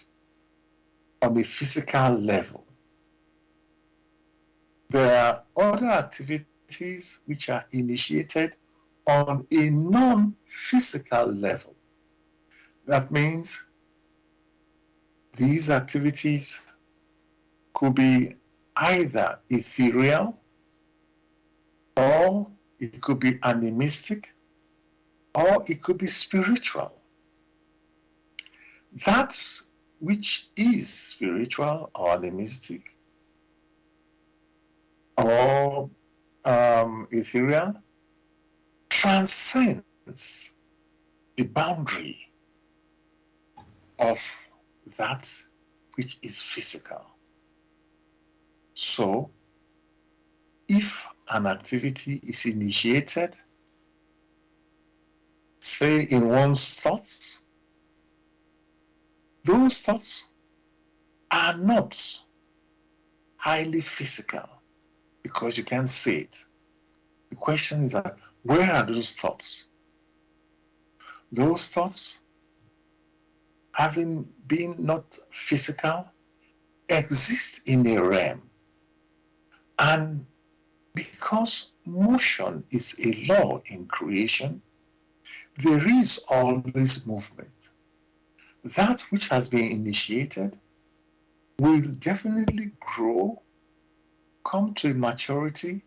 on a physical level. There are other activities which are initiated on a non-physical level. That means these activities could be either ethereal, or it could be animistic, or it could be spiritual. That which is spiritual or animistic or ethereal transcends the boundary of that which is physical. So, if an activity is initiated, say in one's thoughts, those thoughts are not highly physical because you can't see it. The question is that, where are those thoughts? Those thoughts, having been not physical, exist in a realm. And because motion is a law in creation, there is always movement. That which has been initiated will definitely grow, come to maturity,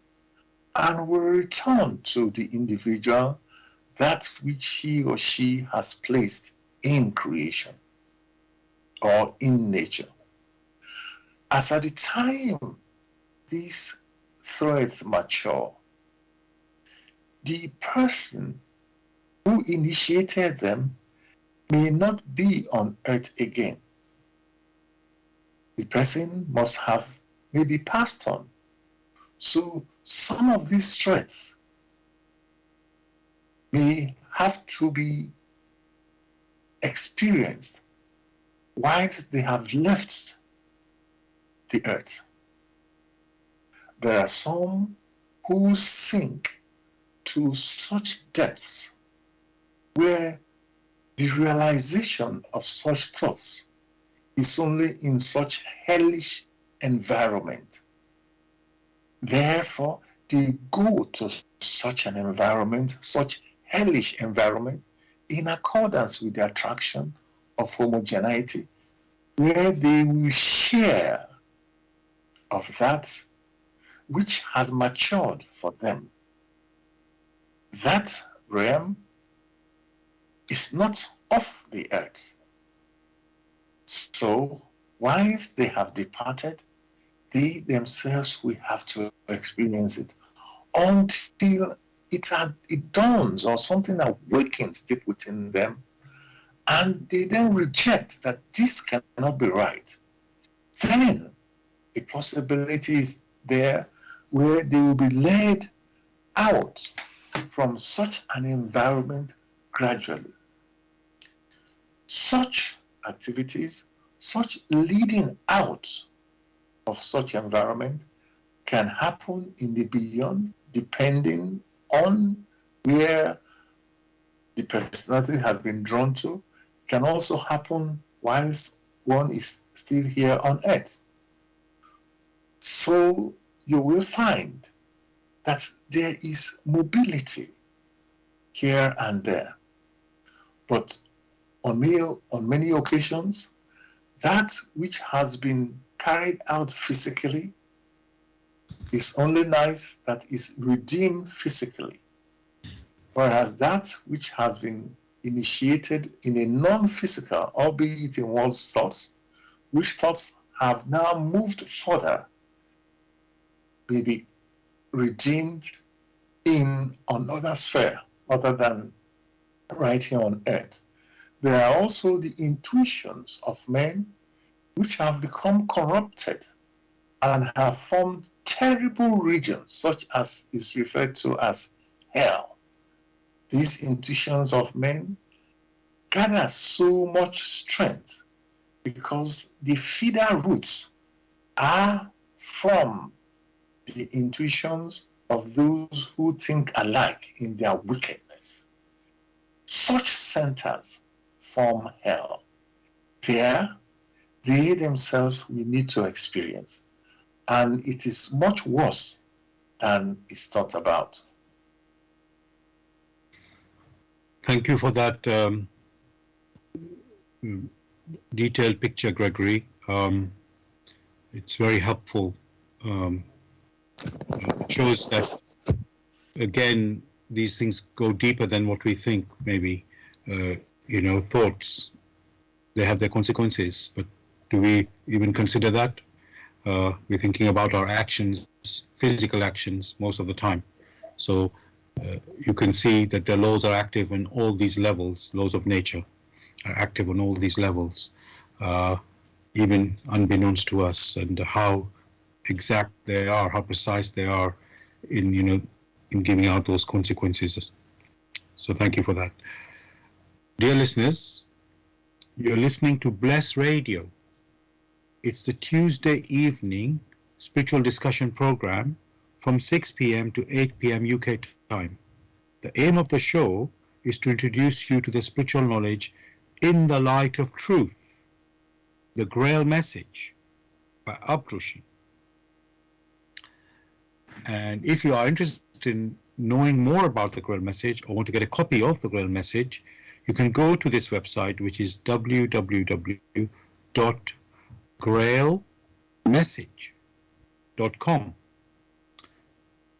and will return to the individual that which he or she has placed in creation or in nature. As at the time these threads mature, the person who initiated them may not be on earth again. The person must have maybe passed on. So some of these threads may have to be experienced whilst they have left the earth. There are some who sink to such depths where the realization of such thoughts is only in such hellish environment. Therefore, they go to such an environment, such hellish environment, in accordance with the attraction of homogeneity, where they will share of that which has matured for them. That realm is not of the earth. So, once they have departed, they themselves will have to experience it until it dawns or something awakens deep within them, and they then reject that this cannot be right. Then the possibility is there where they will be led out from such an environment gradually. Such activities, such leading out of such environment can happen in the beyond, depending on where the personality has been drawn to. Can also happen whilst one is still here on earth. So you will find that there is mobility here and there. But on many occasions, that which has been carried out physically is only nice that is redeemed physically. Whereas that which has been initiated in a non-physical, albeit in one's thoughts, which thoughts have now moved further, may be redeemed in another sphere other than right here on earth. There are also the intuitions of men which have become corrupted and have formed terrible regions, such as is referred to as hell. These intuitions of men gather so much strength because the feeder roots are from the intuitions of those who think alike in their wickedness. Such centers form hell. There, they themselves will need to experience, and it is much worse than is thought about. Thank you for that detailed picture, Gregory. It's very helpful. It shows that, again, these things go deeper than what we think, maybe. Thoughts, they have their consequences, but do we even consider that? We're thinking about our actions, physical actions, most of the time. So you can see that the laws are active on all these levels. Laws of nature are active on all these levels, even unbeknownst to us, and how exact they are, how precise they are in giving out those consequences. So thank you for that. Dear listeners, you're listening to Bless Radio. It's the Tuesday evening spiritual discussion program from 6 p.m. to 8 p.m. UK time. The aim of the show is to introduce you to the spiritual knowledge in the light of truth, the Grail Message by Abdrushin. And if you are interested in knowing more about the Grail Message or want to get a copy of the Grail Message, you can go to this website, which is www.grailmessage.com.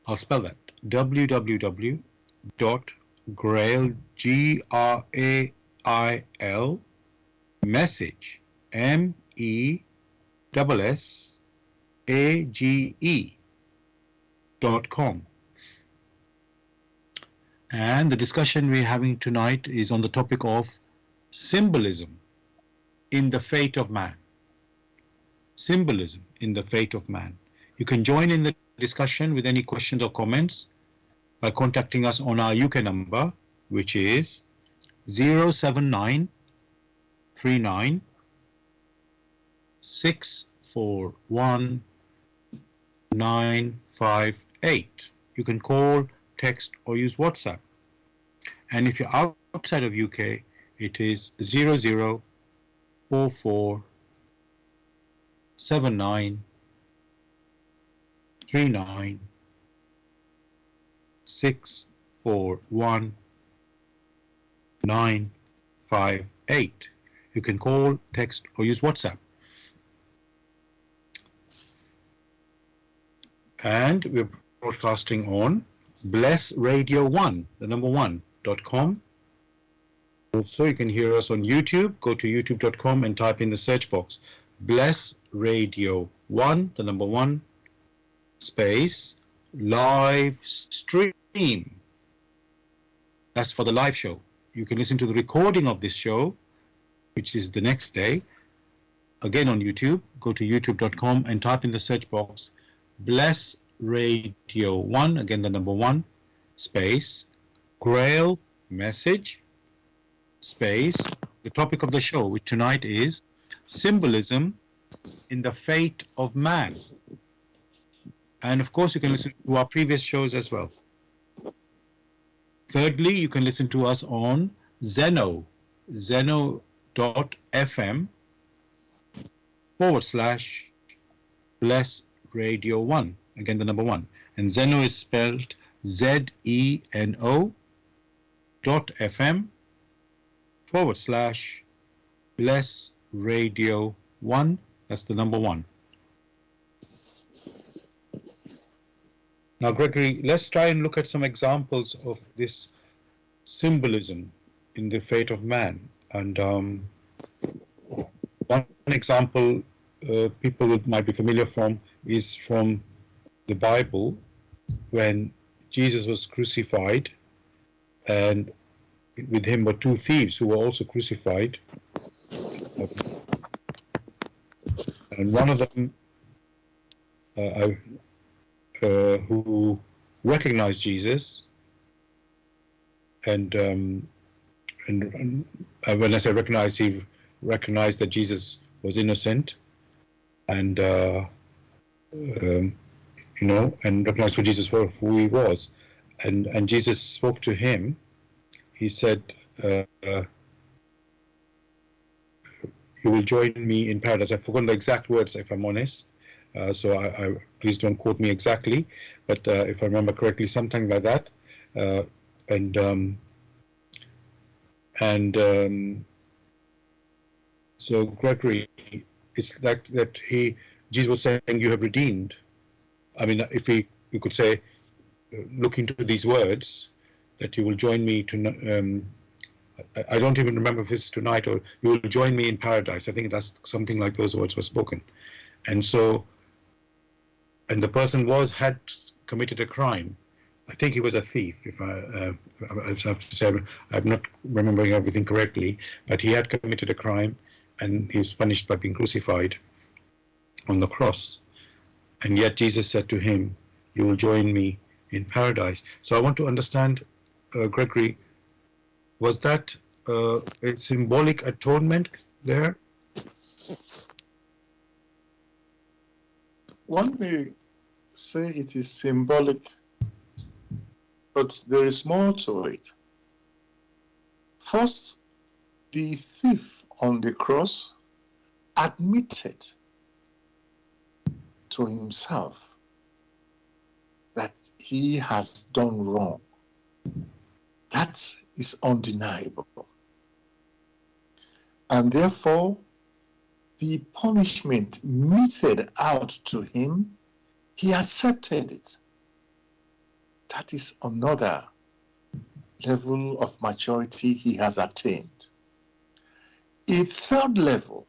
I'll spell that, www.grail, G-R-A-I-L, message, MESSAGE.com. And the discussion we're having tonight is on the topic of symbolism in the fate of man. Symbolism in the fate of man. You can join in the discussion with any questions or comments by contacting us on our UK number, which is 07939 641 958. You can call, text, or use WhatsApp. And if you're outside of UK, it is 0044 79 39 641 958. You can call, text, or use WhatsApp. And we're broadcasting on Bless Radio 1, the number 1.com. Also, you can hear us on YouTube. Go to youtube.com and type in the search box Bless Radio 1, the number 1, space, live stream. That's for the live show. You can listen to the recording of this show, which is the next day, again on YouTube. Go to youtube.com and type in the search box Bless Radio 1, again the number 1, space, Grail Message, space, the topic of the show, which tonight is symbolism in the fate of man. And of course, you can listen to our previous shows as well. Thirdly, you can listen to us on Zeno, zeno.fm/Bless Radio 1, again the number 1. And Zeno is spelled ZENO.fm/Bless Radio 1, that's the number 1. Now, Gregory, let's try and look at some examples of this symbolism in the fate of man. And one example people might be familiar from is from the Bible, when Jesus was crucified, and with him were two thieves who were also crucified. And one of them who recognized Jesus, and when I say recognized, he recognized that Jesus was innocent, and and recognized who Jesus was, who he was, and Jesus spoke to him. He said, "You will join me in paradise." I've forgotten the exact words, if I'm honest. So I please don't quote me exactly, but if I remember correctly, something like that. So Gregory, it's like that Jesus was saying, "You have redeemed." I mean, if we could say, look into these words, that you will join me to. I don't even remember if it's tonight or you will join me in paradise. I think that's something like those words were spoken, and so. And the person had committed a crime. I think he was a thief. If I have to say, I'm not remembering everything correctly, but he had committed a crime, and he was punished by being crucified on the cross. And yet Jesus said to him, "You will join me in paradise." So I want to understand, Gregory, was that a symbolic atonement there? One may say it is symbolic, but there is more to it. First, the thief on the cross admitted to himself that he has done wrong. That is undeniable. And therefore, the punishment meted out to him, he accepted it. That is another level of maturity he has attained. A third level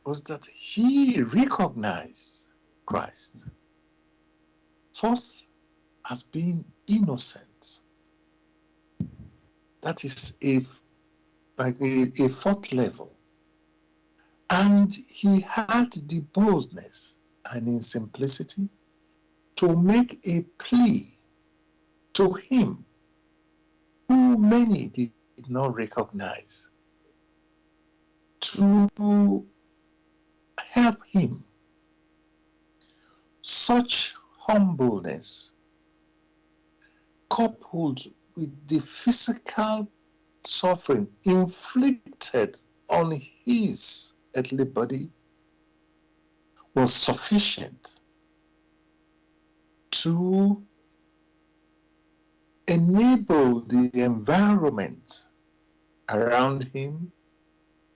was that he recognized Christ, first as being innocent. That is a fourth level. And he had the boldness and in simplicity to make a plea to him who many did not recognize, to help him. Such humbleness, coupled with the physical suffering inflicted on his earthly body, was sufficient to enable the environment around him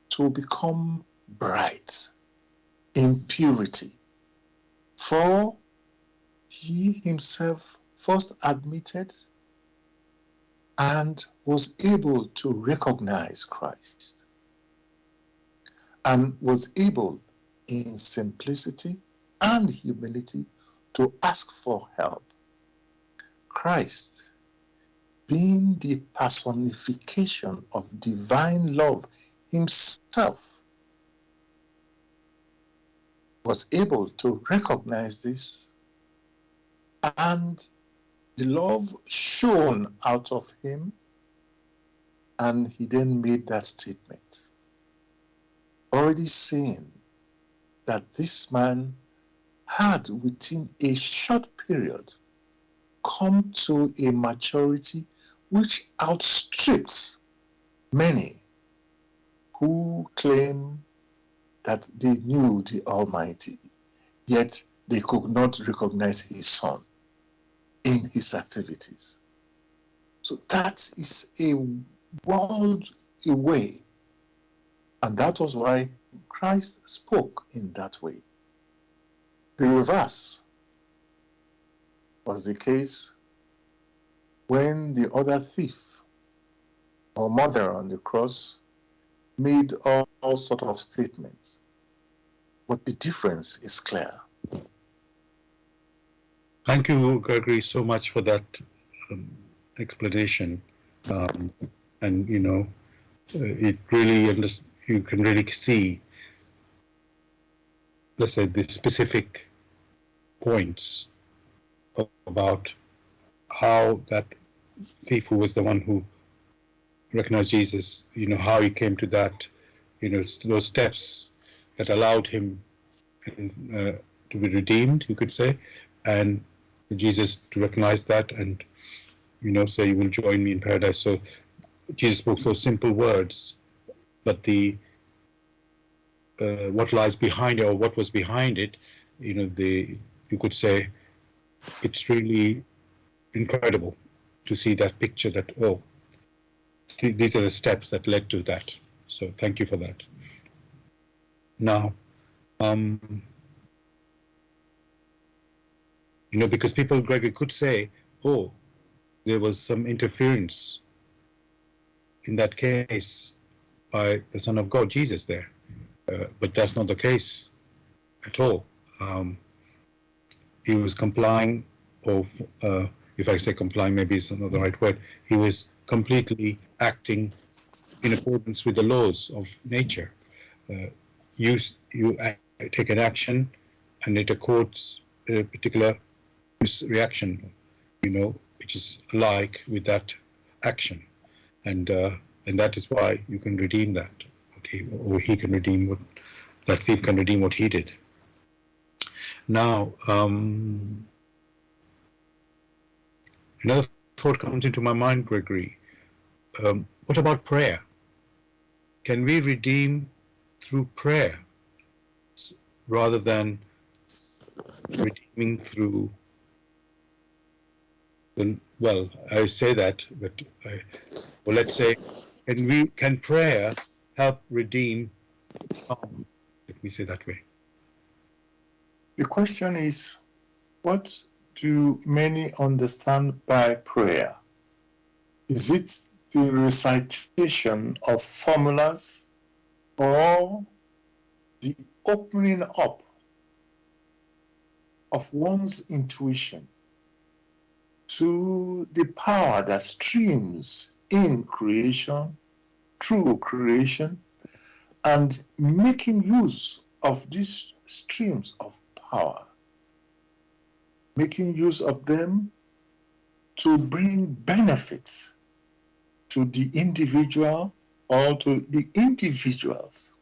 to become bright in purity. For he himself first admitted and was able to recognize Christ, and was able in simplicity and humility to ask for help. Christ, being the personification of divine love himself, was able to recognize this, and the love shone out of him, and he then made that statement, already saying that this man had within a short period come to a maturity which outstrips many who claim that they knew the Almighty, yet they could not recognize his Son in his activities. So that is a world away. And that was why Christ spoke in that way. The reverse was the case when the other thief or murderer on the cross made all sorts of statements. But the difference is clear. Thank you, Gregory, so much for that um, explanation. Um, and it really you can really see, let's say, the specific points about how that thief who was the one who recognized Jesus, how he came to that, those steps that allowed him to be redeemed, you could say, and Jesus to recognize that and, say, you will join me in paradise. So Jesus spoke those simple words, but the what lies behind it, or what was behind it, you could say it's really incredible to see that picture that, these are the steps that led to that. So thank you for that. Now, because people, Gregory, could say, oh, there was some interference in that case by the Son of God, Jesus, there. But that's not the case at all. He was complying, or if I say complying, maybe it's not the right word. He was completely acting in accordance with the laws of nature. You take an action, and it accords a particular reaction, which is alike with that action, and that is why you can redeem that. Okay, or he can redeem what that thief can redeem what he did. Now, another thought comes into my mind, Gregory. What about prayer? Can we redeem through prayer rather than redeeming through well, I say that, but let's say, can prayer help redeem harm? Let me say that way. The question is, what do many understand by prayer? Is it the recitation of formulas or the opening up of one's intuition to the power that streams in creation, through creation, and making use of these streams of power, making use of them to bring benefits to the individual or to the individuals?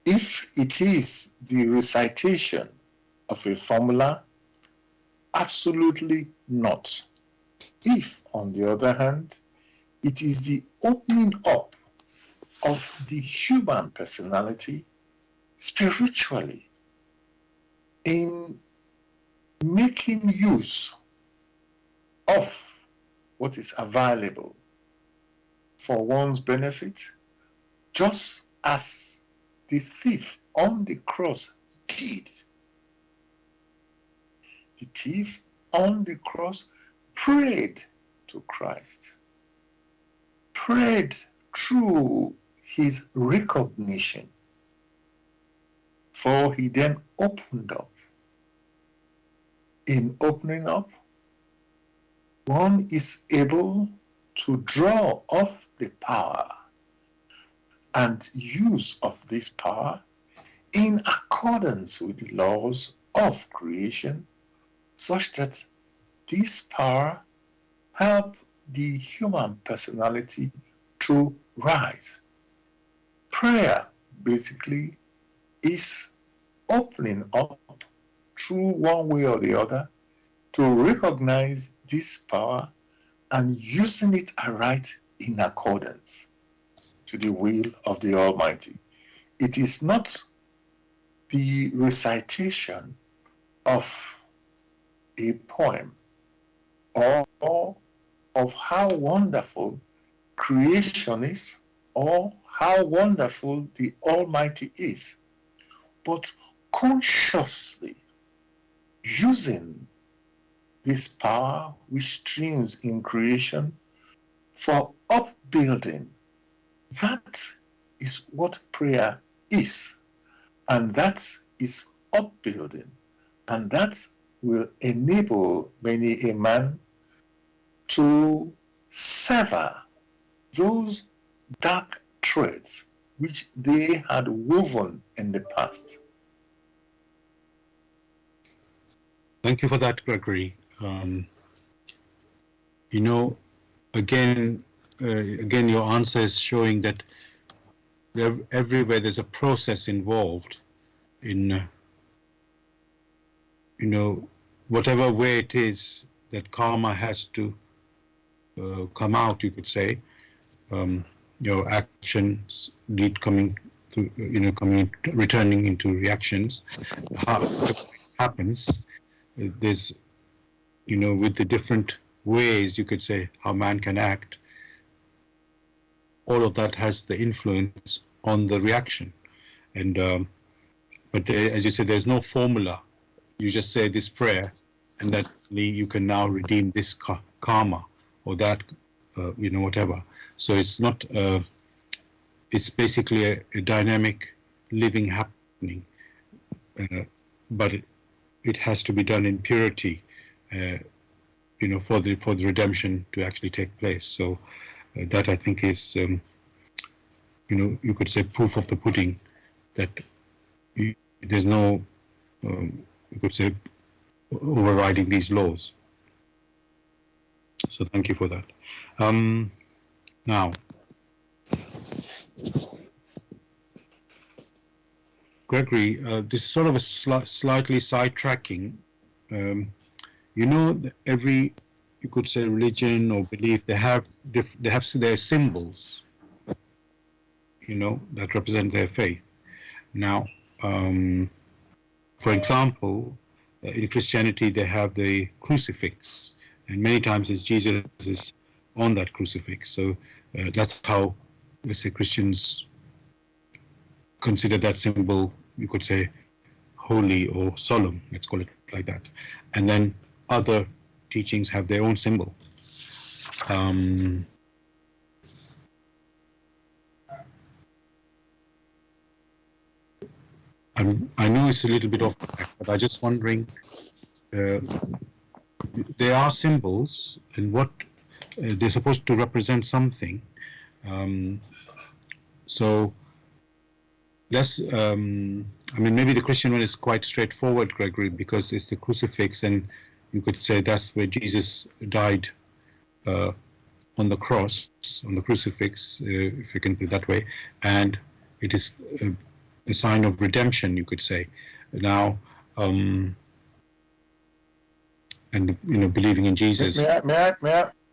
If it is the recitation of a formula, absolutely not. If, on the other hand, it is the opening up of the human personality spiritually in making use of what is available for one's benefit, just as the thief on the cross did. The thief on the cross prayed to Christ, prayed through his recognition, for he then opened up. In opening up, one is able to draw off the power and use of this power in accordance with the laws of creation, such that this power help the human personality to rise. Prayer basically is opening up through one way or the other to recognize this power and using it aright in accordance to the will of the Almighty. It is not the recitation of a poem or of how wonderful creation is or how wonderful the Almighty is, but consciously using this power which streams in creation for upbuilding. That is what prayer is, and that is upbuilding, and that will enable many a man to sever those dark threads which they had woven in the past. Thank you for that, Gregory. You know, again, your answer is showing that everywhere there's a process involved in, whatever way it is that karma has to come out, you could say. Your actions need coming to, returning into reactions. How it happens, there's, with the different ways, you could say, how man can act, all of that has the influence on the reaction. And but there, as you said, there's no formula. You just say this prayer, and that you can now redeem this karma or that, whatever. So it's not. It's basically a dynamic, living happening, but it has to be done in purity, for the redemption to actually take place. So that, I think, is, you could say, proof of the pudding, that there's no, you could say, overriding these laws. So thank you for that. Now, Gregory, this is sort of a slightly sidetracking. Every, you could say, religion or belief, they have their symbols, that represent their faith. Now, for example, in Christianity, they have the crucifix, and many times it's Jesus is on that crucifix. So that's how, let's say, Christians consider that symbol, you could say, holy or solemn, let's call it like that. And then other teachings have their own symbol. I know it's a little bit off track, but I'm just wondering, there are symbols, and what they're supposed to represent something. So let's, maybe the Christian one is quite straightforward, Gregory, because it's the crucifix, and you could say that's where Jesus died on the cross, on the crucifix, if you can put it that way, and it is a sign of redemption, you could say. Now, and believing in Jesus. May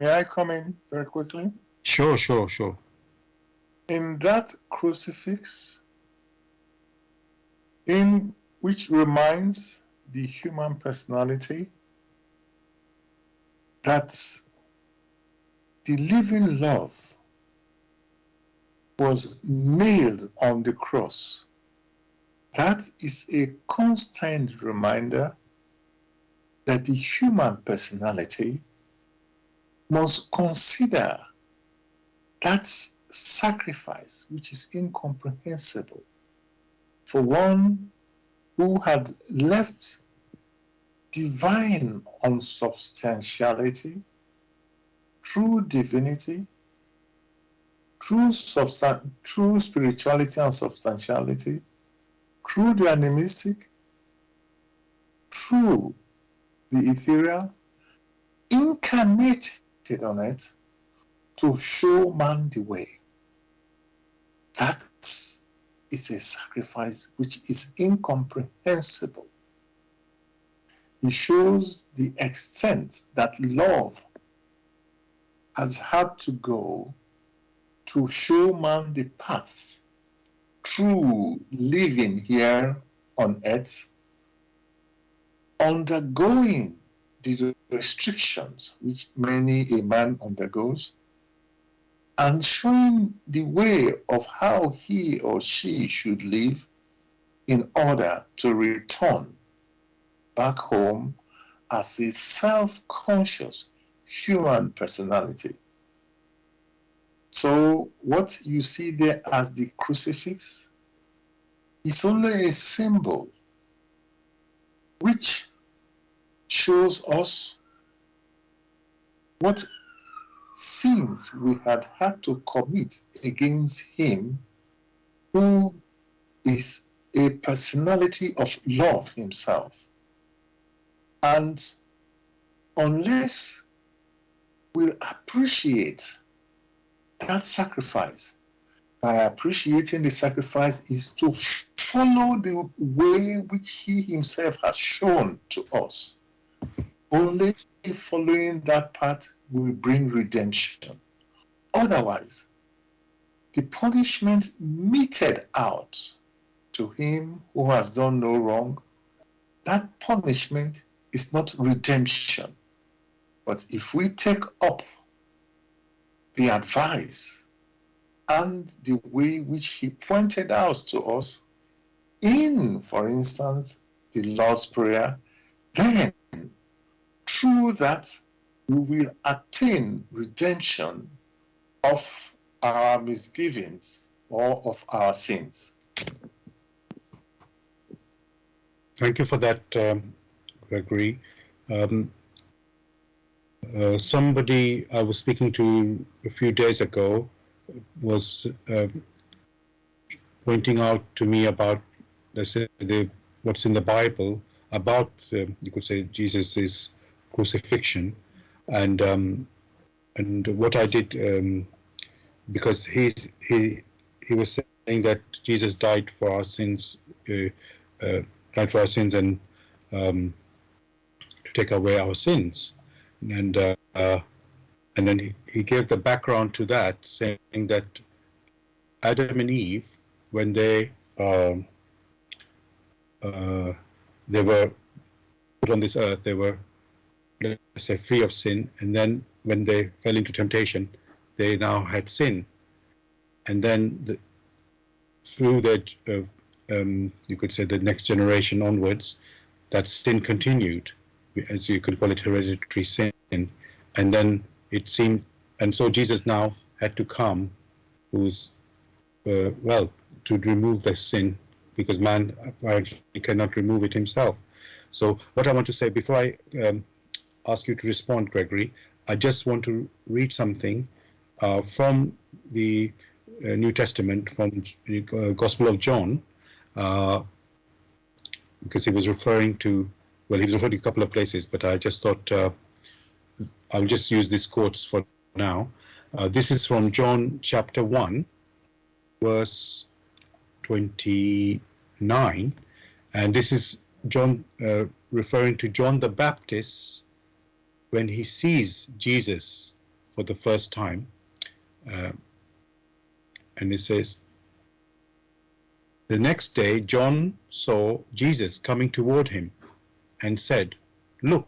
I come in very quickly? Sure. In that crucifix, in which reminds the human personality that the living love was nailed on the cross. That is a constant reminder that the human personality must consider that sacrifice, which is incomprehensible, for one who had left divine unsubstantiality, true divinity, true spirituality and substantiality, true the animistic, true the ethereal, incarnated on it to show man the way. That is a sacrifice which is incomprehensible. It shows the extent that love has had to go to show man the path through living here on earth, undergoing the restrictions which many a man undergoes, and showing the way of how he or she should live in order to return back home as a self-conscious human personality. So what you see there as the crucifix is only a symbol which shows us what sins we had to commit against him, who is a personality of love himself. And unless we appreciate that sacrifice, by appreciating the sacrifice is to follow the way which he himself has shown to us. Only following that path will bring redemption. Otherwise, the punishment meted out to him who has done no wrong, that punishment is not redemption. But if we take up the advice and the way which he pointed out to us in, for instance, the Lord's Prayer, then through that we will attain redemption of our misgivings or of our sins. Thank you for that, Gregory. Somebody I was speaking to a few days ago was pointing out to me about what's in the Bible about, you could say, Jesus' crucifixion, and what I did, because he was saying that Jesus died for our sins, and to take away our sins, and then he gave the background to that, saying that Adam and Eve, when they were put on this earth, they were, let's say, free of sin, and then when they fell into temptation, they now had sin, and then through that, you could say, the next generation onwards, that sin continued, as you could call it, hereditary sin, and then it seemed, and so Jesus now had to come, who's to remove the sin, because man apparently cannot remove it himself. So what I want to say, before I ask you to respond, Gregory, I just want to read something from the New Testament, from the Gospel of John, because he was referring to a couple of places, but I just thought I'll just use these quotes for now. This is from John chapter 1, verse 29, and this is John referring to John the Baptist when he sees Jesus for the first time, and it says, "The next day John saw Jesus coming toward him and said, 'Look,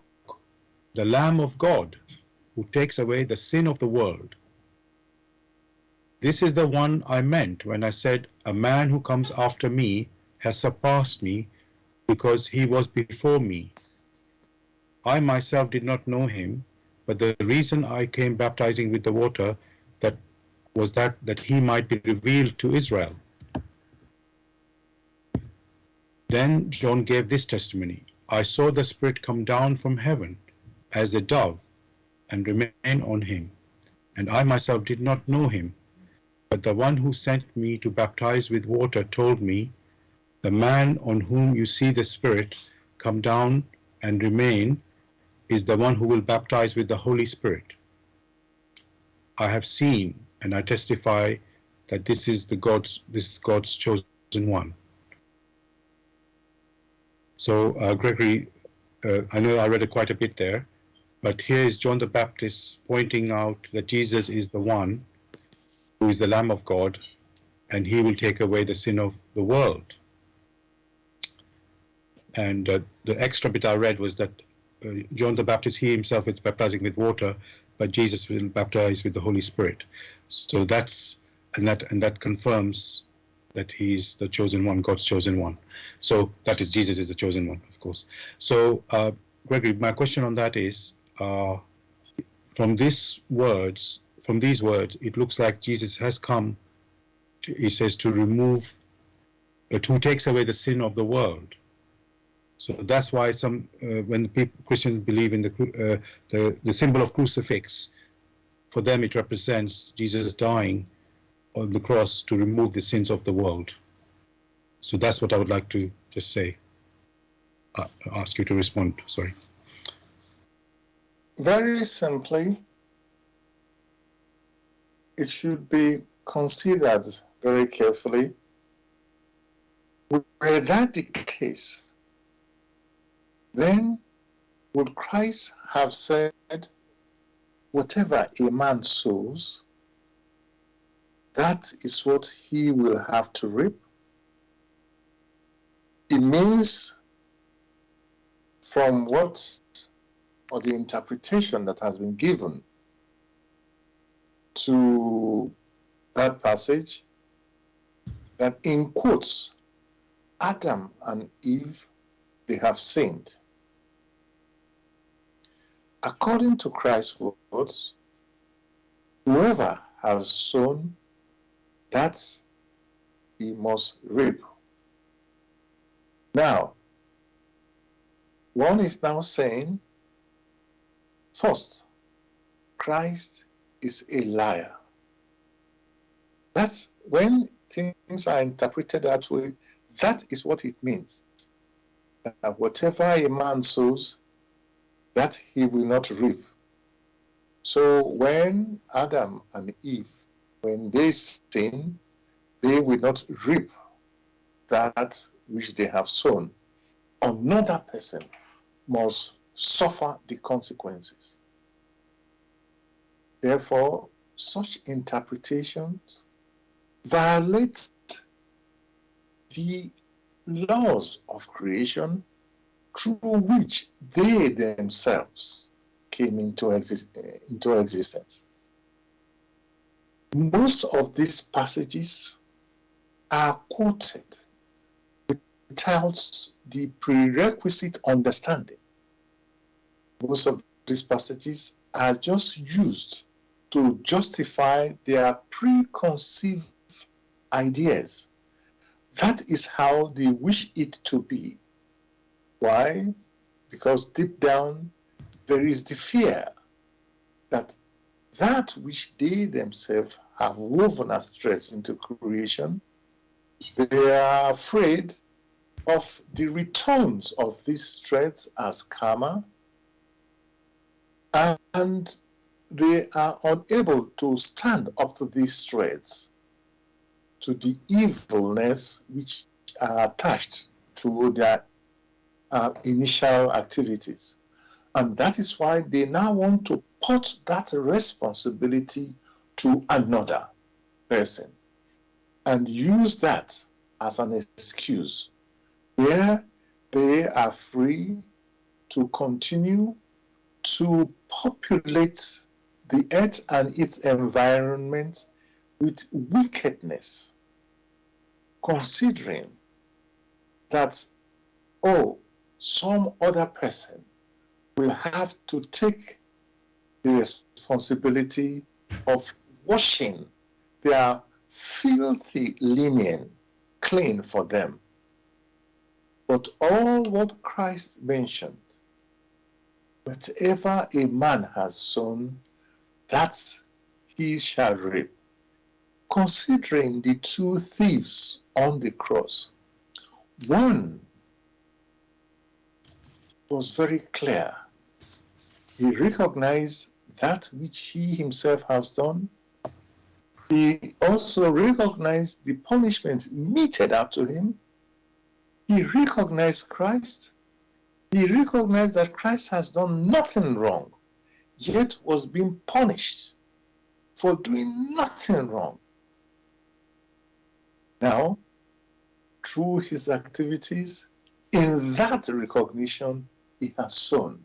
the Lamb of God who takes away the sin of the world. This is the one I meant when I said, a man who comes after me has surpassed me because he was before me. I myself did not know him, but the reason I came baptizing with the water was that he might be revealed to Israel.' Then John gave this testimony, 'I saw the Spirit come down from heaven as a dove and remain on him. And I myself did not know him, but the one who sent me to baptize with water told me, the man on whom you see the Spirit come down and remain is the one who will baptize with the Holy Spirit. I have seen and I testify that this is God's chosen one.'" So, Gregory, I know I read quite a bit there, but here is John the Baptist pointing out that Jesus is the one who is the Lamb of God, and he will take away the sin of the world. And the extra bit I read was that John the Baptist, he himself is baptizing with water, but Jesus will baptize with the Holy Spirit. So that confirms that he's the chosen one, God's chosen one. So that is, Jesus is the chosen one, of course. So, Gregory, my question on that is, from these words, it looks like Jesus has come, he says, to remove, who takes away the sin of the world. So that's why when the Christians believe in the symbol of crucifix, for them it represents Jesus dying on the cross to remove the sins of the world. So that's what I would like to just say. Ask you to respond. Sorry. Very simply, it should be considered very carefully. Were that the case, then would Christ have said, whatever a man sows, that is what he will have to reap? It means from what, or the interpretation that has been given to that passage, that in quotes, Adam and Eve, they have sinned. According to Christ's words, whoever has sown, that he must reap. Now, one is now saying, first, Christ is a liar. That's when things are interpreted that way, that is what it means. That whatever a man sows, that he will not reap. So when Adam and Eve, when they sin, they will not reap that which they have sown. Another person must suffer the consequences. Therefore, such interpretations violate the laws of creation through which they themselves came into existence. Most of these passages are quoted without the prerequisite understanding. Most of these passages are just used to justify their preconceived ideas. That is how they wish it to be. Why? Because deep down there is the fear that that which they themselves have woven as threads into creation, they are afraid of the returns of these threads as karma, and they are unable to stand up to these threads, to the evilness which are attached to their initial activities. And that is why they now want to put that responsibility to another person and use that as an excuse where they are free to continue to populate the earth and its environment with wickedness, considering that, oh, some other person will have to take the responsibility of washing their filthy linen clean for them. But all what Christ mentioned, whatever a man has sown, that he shall reap. Considering the two thieves on the cross, one was very clear. He recognized that which he himself has done. He also recognized the punishment meted out to him. He recognized Christ. He recognized that Christ has done nothing wrong, yet was being punished for doing nothing wrong. Now, through his activities, in that recognition, he has sown.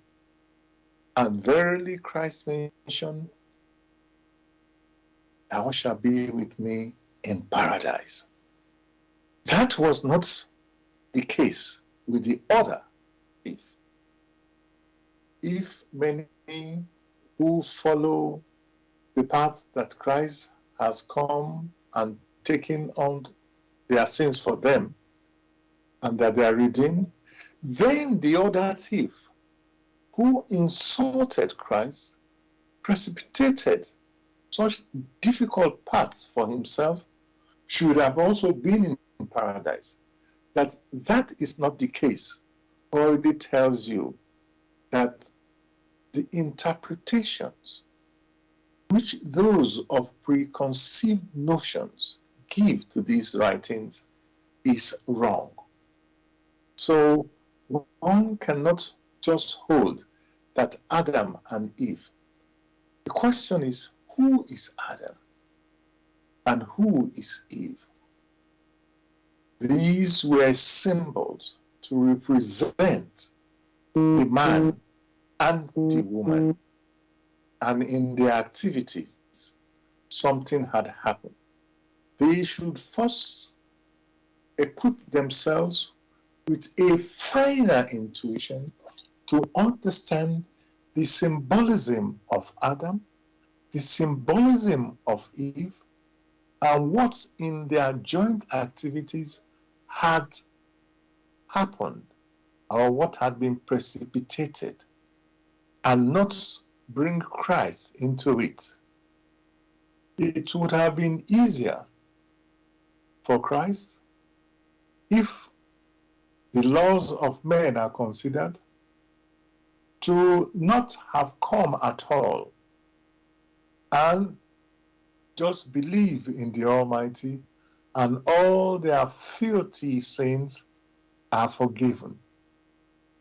And verily Christ mentioned, thou shalt be with me in paradise. That was not the case with the other thief. If many who follow the path that Christ has come and taken on their sins for them, and that they are redeemed, then the other thief who insulted Christ, precipitated such difficult paths for himself, should have also been in paradise. That is not the case. Already tells you that the interpretations which those of preconceived notions give to these writings is wrong. So one cannot just hold that Adam and Eve. The question is, who is Adam and who is Eve? These were symbols to represent the man and the woman, and in their activities, something had happened. They should first equip themselves with a finer intuition to understand the symbolism of Adam, the symbolism of Eve, and what in their joint activities had happened or what had been precipitated, and not bring Christ into it. It would have been easier for Christ if the laws of men are considered to not have come at all and just believe in the Almighty, and all their filthy sins are forgiven.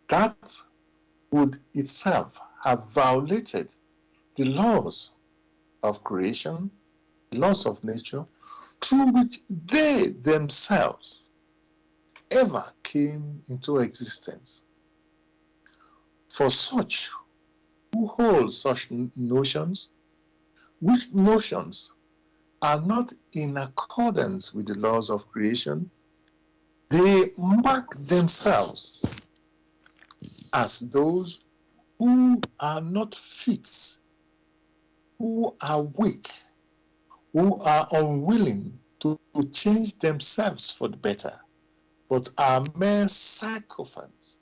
That would itself have violated the laws of creation, the laws of nature, through which they themselves ever came into existence. For such who hold such notions, which notions are not in accordance with the laws of creation, they mark themselves as those who are not fit, who are weak, who are unwilling to change themselves for the better, but are mere sycophants,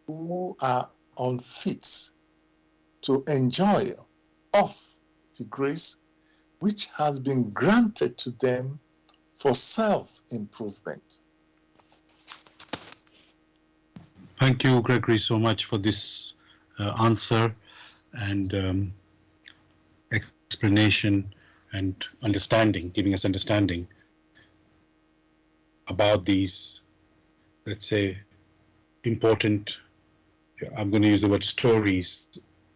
who are unfit to enjoy of the grace which has been granted to them for self-improvement. Thank you, Gregory, so much for this answer and explanation and understanding, giving us understanding about these, let's say, important, I'm going to use the word stories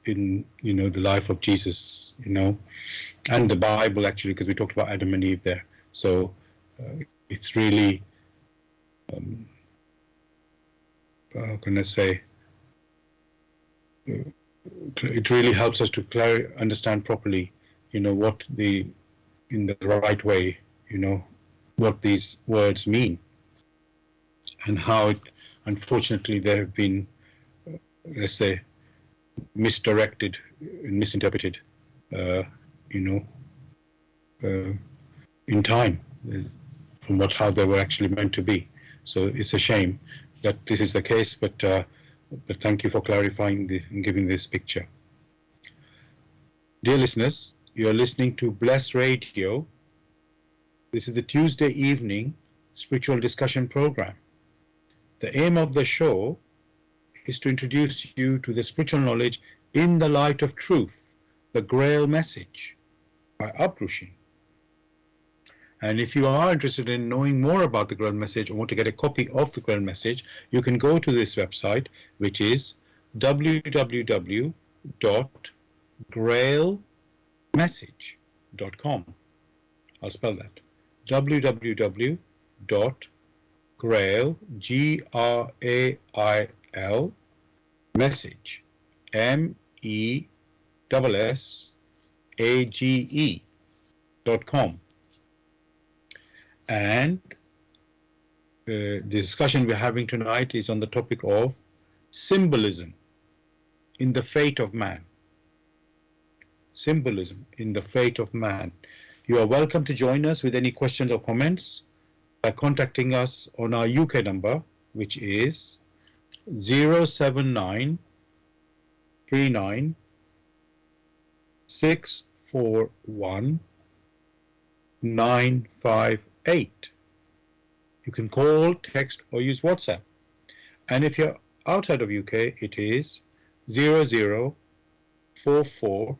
in, the life of Jesus, and the Bible actually, because we talked about Adam and Eve there. So it's really, how can I say, it really helps us to understand properly, what in the right way, what these words mean, and how it, unfortunately, they have been, let's say, misdirected and misinterpreted, in time, from how they were actually meant to be. So it's a shame that this is the case, but thank you for clarifying and giving this picture. Dear listeners, you are listening to Bless Radio. This is the Tuesday evening spiritual discussion program. The aim of the show is to introduce you to the spiritual knowledge in the light of truth, the Grail Message by Abrushin. And if you are interested in knowing more about the Grail Message or want to get a copy of the Grail Message, you can go to this website, which is www.grailmessage.com. I'll spell that. www.grail, Grail, message, MESSAGE.com. And the discussion we're having tonight is on the topic of symbolism in the fate of man. Symbolism in the fate of man. You are welcome to join us with any questions or comments by contacting us on our UK number which is 079 39 641 958. You can call, text, or use WhatsApp. And if you're outside of UK, it is 0044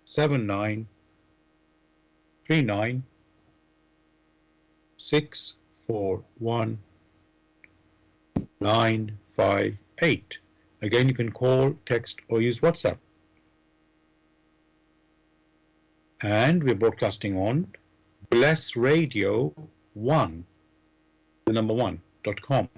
79 39 641 958. Again, you can call, text, or use WhatsApp. And we're broadcasting on Bless Radio 1, the number 1.com.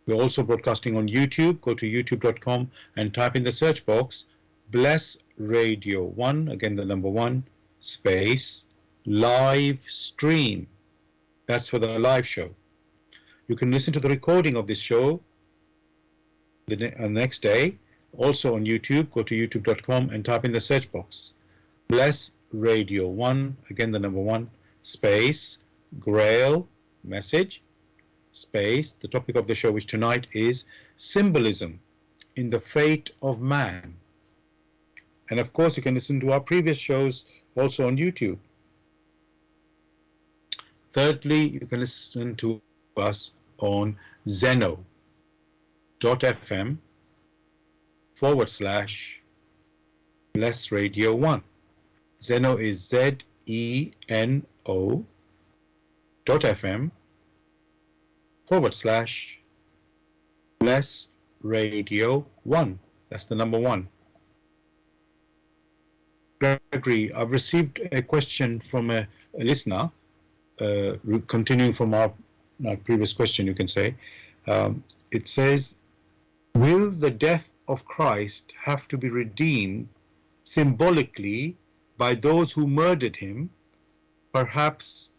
We're also broadcasting on YouTube. Go to youtube.com and type in the search box Bless Radio 1, again the number 1, space, live stream. That's for the live show. You can listen to the recording of this show the next day. Also on YouTube, go to youtube.com and type in the search box Bless Radio 1, again the number 1, space, Grail Message, space, the topic of the show, which tonight is Symbolism in the Fate of Man. And of course, you can listen to our previous shows also on YouTube. Thirdly, you can listen to us on Zeno.fm/Bless Radio 1. Zeno is ZENO.fm/Bless Radio 1. That's the number 1. Gregory, I've received a question from a listener, continuing from our previous question, you can say. It says, will the death of Christ have to be redeemed symbolically by those who murdered him, perhaps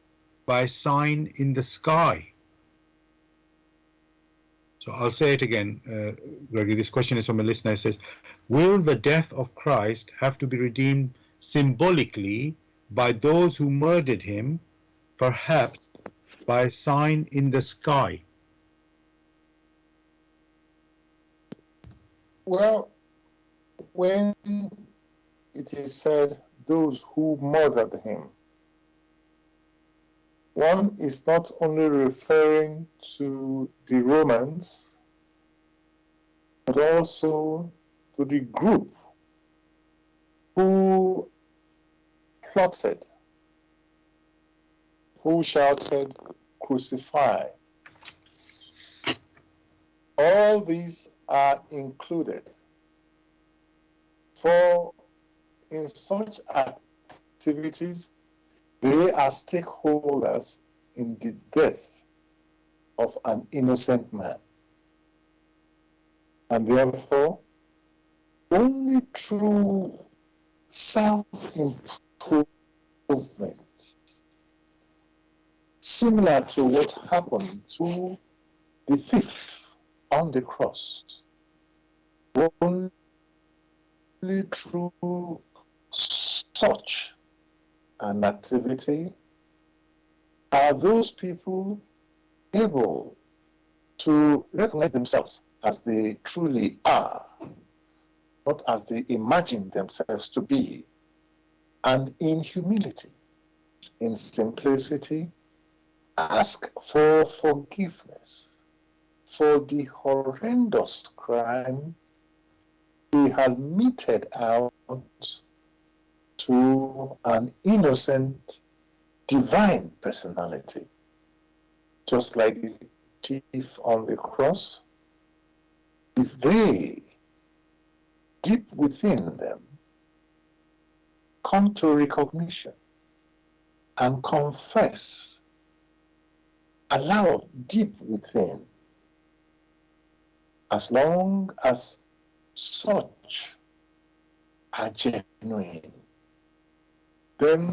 by a sign in the sky? So I'll say it again, Gregory. This question is from a listener. It says, will the death of Christ have to be redeemed symbolically by those who murdered him, perhaps by a sign in the sky? Well, when it is said those who murdered him, one is not only referring to the Romans, but also to the group who plotted, who shouted, "Crucify." All these are included. For in such activities, they are stakeholders in the death of an innocent man. And therefore, only through self-improvement, similar to what happened to the thief on the cross, only through such an activity are those people able to recognize themselves as they truly are, not as they imagine themselves to be, and in humility, in simplicity, ask for forgiveness for the horrendous crime he had meted out to an innocent divine personality. Just like the thief on the cross, if they, deep within them, come to recognition and confess aloud deep within, as long as such are genuine, then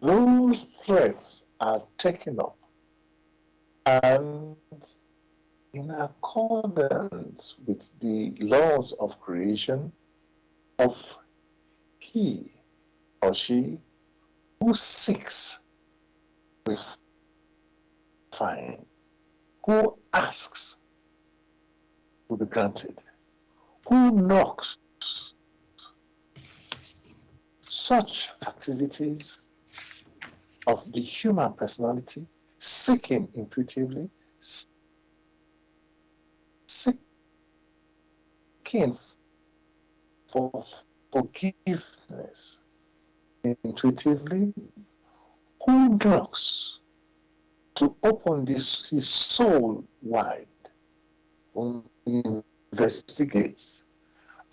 those threats are taken up and in accordance with the laws of creation of he or she who seeks will find. Who asks will be granted. Who knocks? Such activities of the human personality, seeking intuitively, seeking for forgiveness intuitively, who knocks to open his soul wide, who investigates,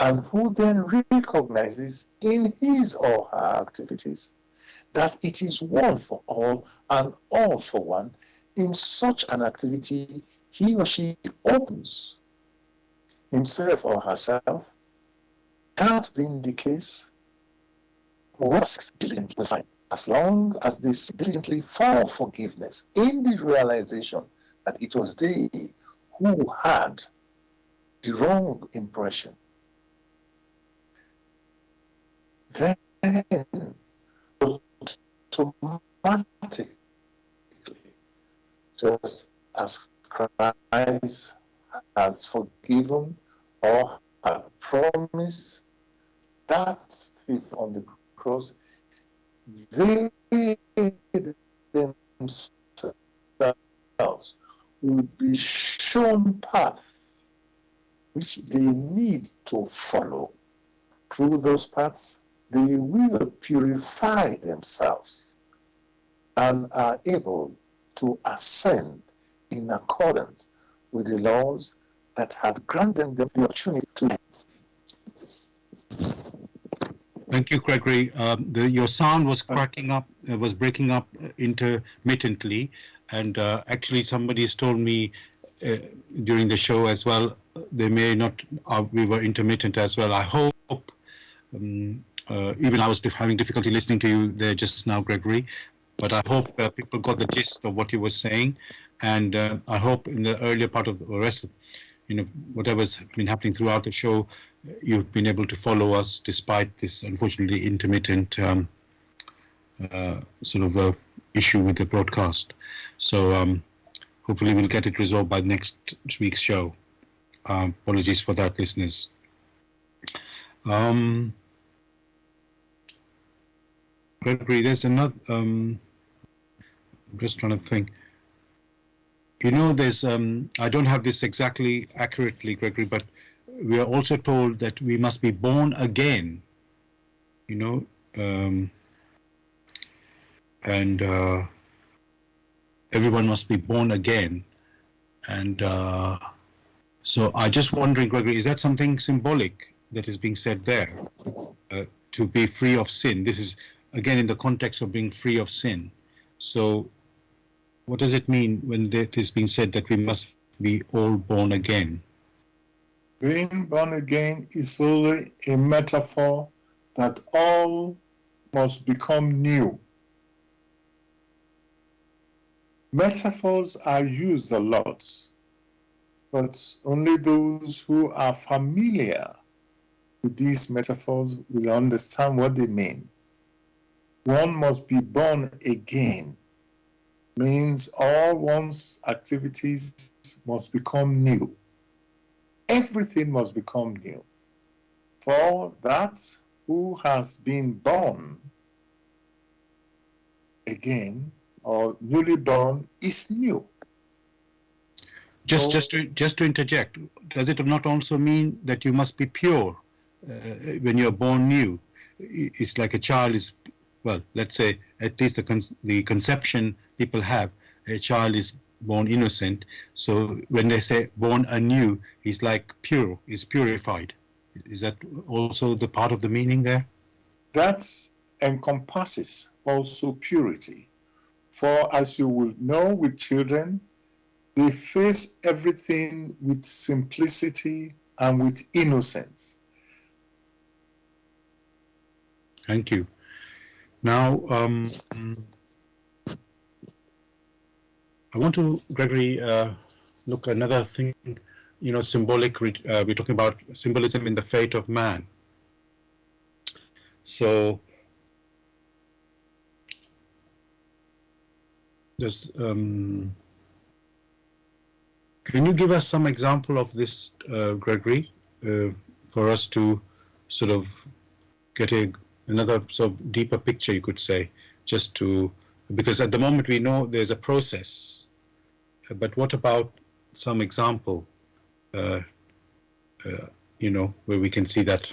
and who then recognizes in his or her activities that it is one for all and all for one. In such an activity, he or she opens himself or herself. That being the case, what diligently will find, as long as they seek diligently for forgiveness in the realization that it was they who had the wrong impression, then automatically, just as Christ has forgiven or had promised that thief on the cross, they themselves will be shown paths which they need to follow. Through those paths, they will purify themselves and are able to ascend in accordance with the laws that had granted them the opportunity to. Thank you, Gregory. Your sound was cracking up, was breaking up intermittently, and actually somebody has told me during the show as well, they may not, we were intermittent as well. I hope, even I was having difficulty listening to you there just now, Gregory, but I hope people got the gist of what you were saying, and I hope in the earlier part of the rest of, whatever's been happening throughout the show, you've been able to follow us despite this unfortunately intermittent sort of issue with the broadcast. So hopefully we'll get it resolved by next week's show. Apologies for that, listeners. Gregory, there's another, I'm just trying to think. There's, I don't have this exactly accurately, Gregory, but we are also told that we must be born again, and everyone must be born again. And so I just wondering, Gregory, is that something symbolic that is being said there, to be free of sin? This is, again, in the context of being free of sin. So what does it mean when it is being said that we must be all born again? Being born again is only a metaphor that all must become new. Metaphors are used a lot, but only those who are familiar with these metaphors will understand what they mean. One must be born again means all one's activities must become new. Everything must become new. For that who has been born again or newly born is new. Just to interject, does it not also mean that you must be pure when you're born new? It's like a child is, well, let's say at least the conception people have, a child is born innocent. So when they say born anew, he's like pure, is purified. Is that also the part of the meaning there? That encompasses also purity. For as you will know with children, they face everything with simplicity and with innocence. Thank you. Now, I want to, Gregory, look at another thing, symbolic, we're talking about symbolism in the fate of man. So, just, Can you give us some example of this, Gregory, for us to sort of get another sort of deeper picture, you could say, just to, because at the moment we know there's a process, but what about some example, uh, where we can see that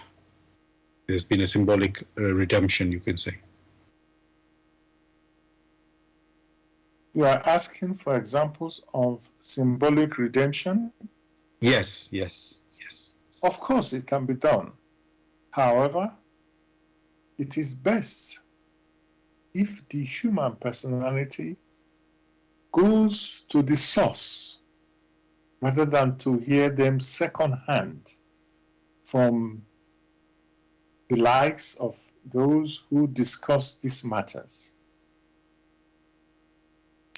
there's been a symbolic redemption, you can say? You are asking for examples of symbolic redemption? Yes. Of course, it can be done. However, it is best if the human personality goes to the source rather than to hear them secondhand from the likes of those who discuss these matters.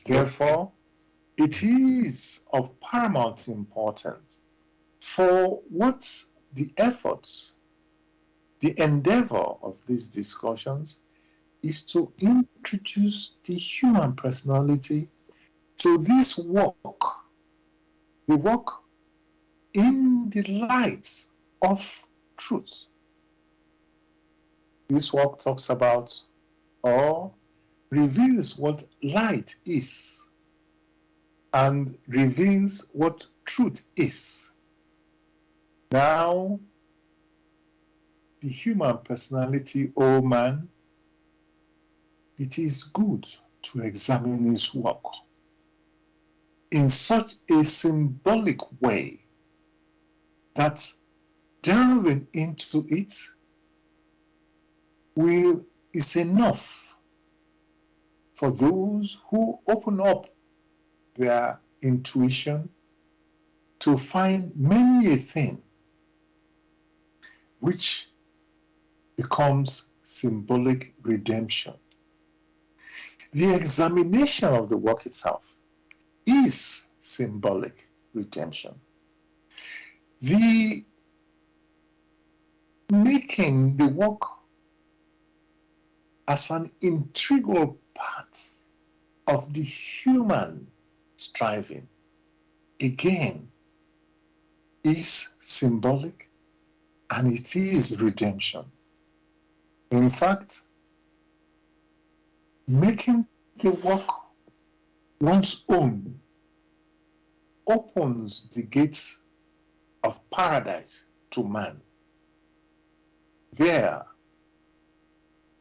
Therefore, it is of paramount importance for what the efforts, the endeavor of these discussions is to introduce the human personality to this work, the work in the light of truth. This work talks about or reveals what light is and reveals what truth is. Now, the human personality, O man, it is good to examine his work in such a symbolic way that delving into it is enough for those who open up their intuition to find many a thing which becomes symbolic redemption. The examination of the work itself is symbolic redemption. The making the work as an integral part of the human striving, again, is symbolic and it is redemption. In fact, making the work one's own opens the gates of paradise to man. There,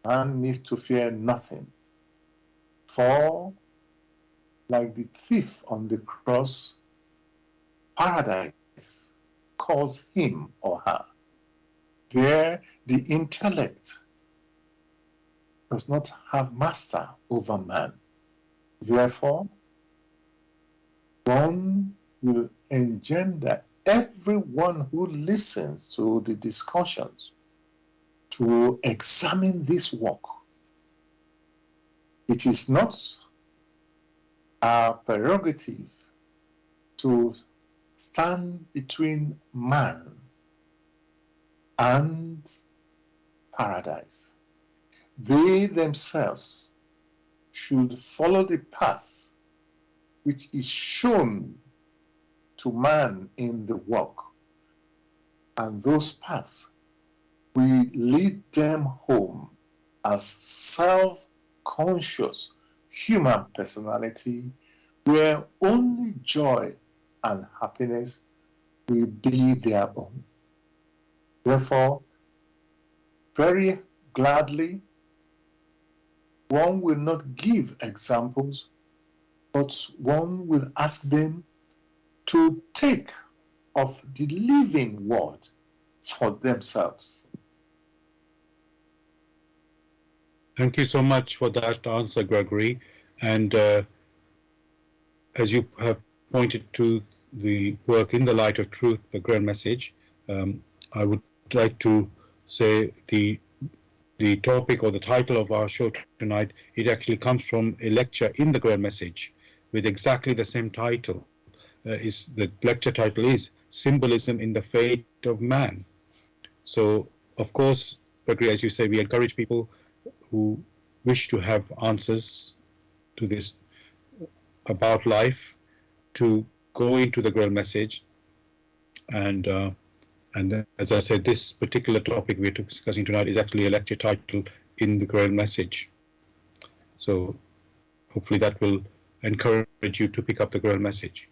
man needs to fear nothing, for like the thief on the cross, paradise calls him or her. There, the intellect does not have master over man. Therefore, one will engender everyone who listens to the discussions to examine this work. It is not our prerogative to stand between man and paradise. They themselves should follow the path which is shown to man in the work, and those paths will lead them home as self-conscious human personality where only joy and happiness will be their own. Therefore, very gladly, one will not give examples, but one will ask them to take of the living word for themselves. Thank you so much for that answer, Gregory. And as you have pointed to the work In the Light of Truth, the Grail Message, I would like to say the topic or the title of our show tonight, it actually comes from a lecture in the Grail Message with exactly the same title. The lecture title is Symbolism in the Fate of Man. So, of course, Gregory, as you say, we encourage people who wish to have answers to this about life to go into the Grail Message, and as I said, this particular topic we're discussing tonight is actually a lecture title in the Grail Message. So hopefully that will encourage you to pick up the Grail Message.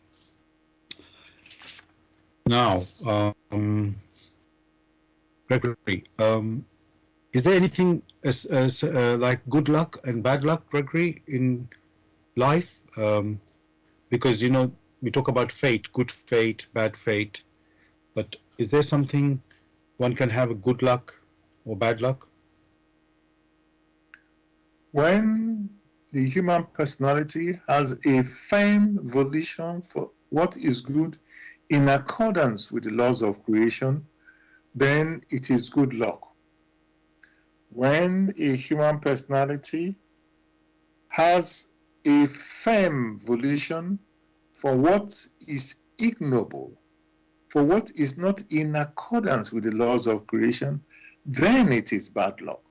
Now, Gregory, is there anything as like good luck and bad luck, Gregory, in life? Because, you know, we talk about fate, good fate, bad fate, but is there something one can have a good luck or bad luck? When the human personality has a firm volition for what is good in accordance with the laws of creation, then it is good luck. When a human personality has a firm volition for what is ignoble, for what is not in accordance with the laws of creation, then it is bad luck.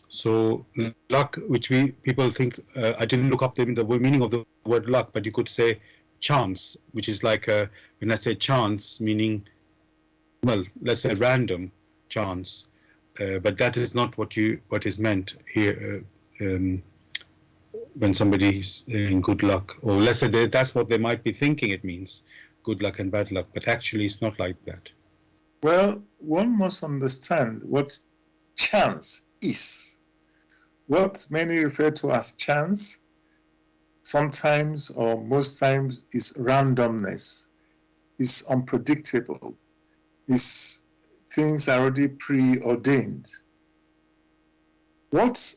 So luck, which people think, I didn't look up the meaning of the word luck, but you could say chance, which is like when I say chance, meaning, well, let's say random chance, but that is not what is meant here when somebody is in good luck, or let's say that's what they might be thinking it means, good luck and bad luck, but actually it's not like that. Well, one must understand what chance is. What many refer to as chance, sometimes or most times, is randomness, is unpredictable, is things are already preordained. What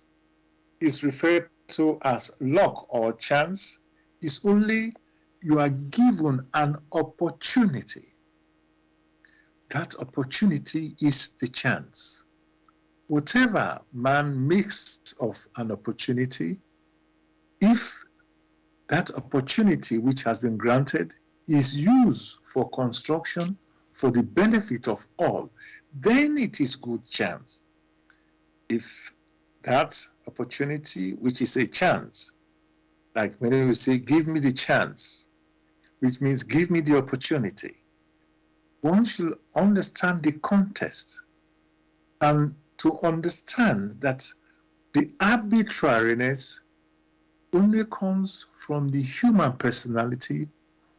is referred to as luck or chance is only you are given an opportunity. That opportunity is the chance. Whatever man makes of an opportunity, if that opportunity which has been granted is used for construction for the benefit of all, then it is good chance. If that opportunity, which is a chance, like many will say, give me the chance, which means give me the opportunity. One should understand the context and to understand that the arbitrariness only comes from the human personality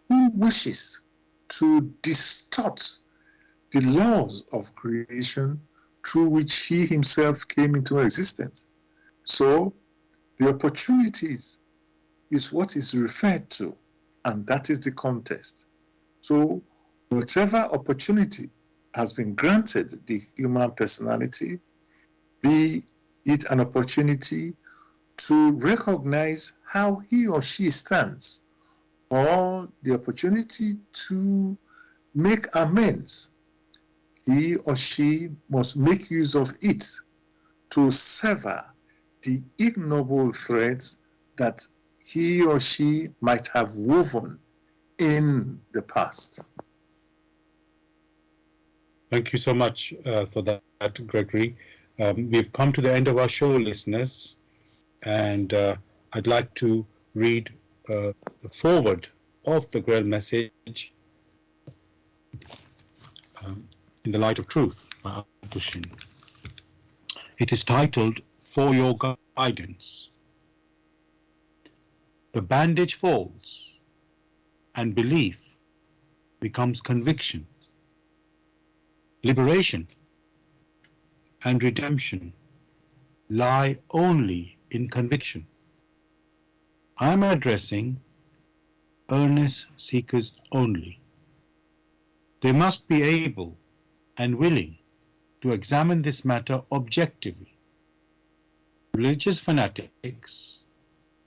who wishes to distort the laws of creation through which he himself came into existence. So the opportunities is what is referred to, and that is the context. So whatever opportunity has been granted the human personality, be it an opportunity to recognize how he or she stands, or the opportunity to make amends, he or she must make use of it to sever the ignoble threads that he or she might have woven in the past. Thank you so much for that, Gregory. We've come to the end of our show, listeners, and I'd like to read the foreword of the Grail Message in the Light of Truth by Abdushin. It is titled, For Your Guidance. The bandage falls, and belief becomes conviction. Liberation and redemption lie only in conviction. I am addressing earnest seekers only. They must be able and willing to examine this matter objectively. Religious fanatics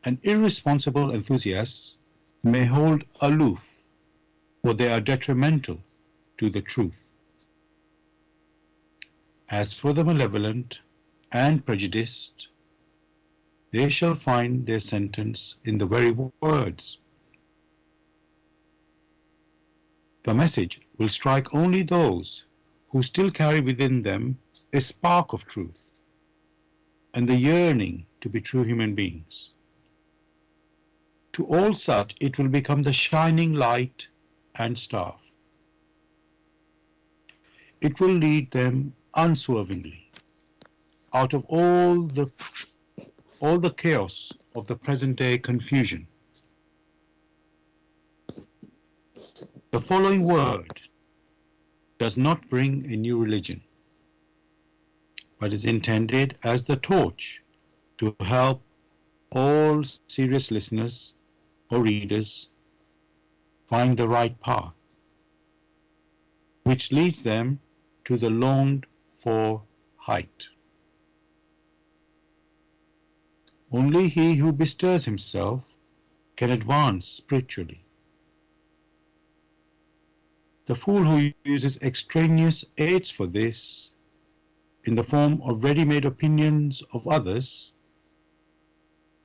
and irresponsible enthusiasts may hold aloof, for they are detrimental to the truth. As for the malevolent and prejudiced, they shall find their sentence in the very words. The message will strike only those who still carry within them a spark of truth and the yearning to be true human beings. To all such it will become the shining light and staff. It will lead them unswervingly out of all the chaos of the present day confusion. The following word does not bring a new religion, but is intended as the torch to help all serious listeners or readers find the right path, which leads them to the longed for height. Only he who bestirs himself can advance spiritually. The fool who uses extraneous aids for this, in the form of ready-made opinions of others,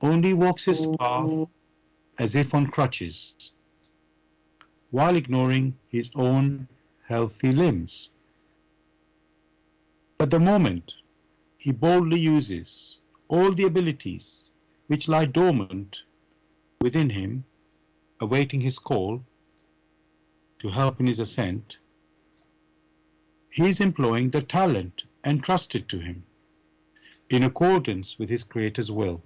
only walks his path as if on crutches, while ignoring his own healthy limbs. But the moment he boldly uses all the abilities which lie dormant within him, awaiting his call to help in his ascent, he is employing the talent entrusted to him in accordance with his Creator's will,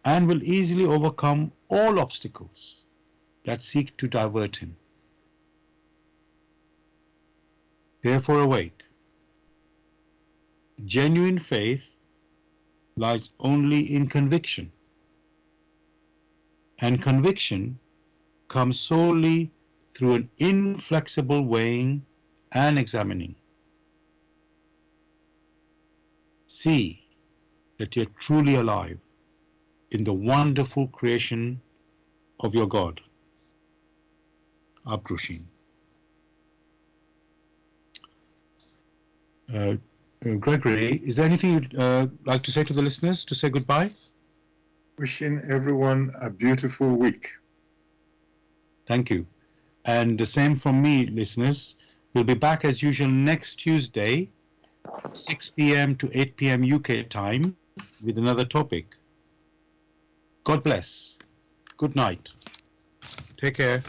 and will easily overcome all obstacles that seek to divert him. Therefore awake. Genuine faith lies only in conviction, and conviction comes solely through an inflexible weighing and examining. See that you're truly alive in the wonderful creation of your God. Abdrushin. Gregory, is there anything you'd like to say to the listeners to say goodbye? Wishing everyone a beautiful week. Thank you. And the same from me, listeners. We'll be back as usual next Tuesday, 6 p.m. to 8 p.m. UK time, with another topic. God bless. Good night. Take care.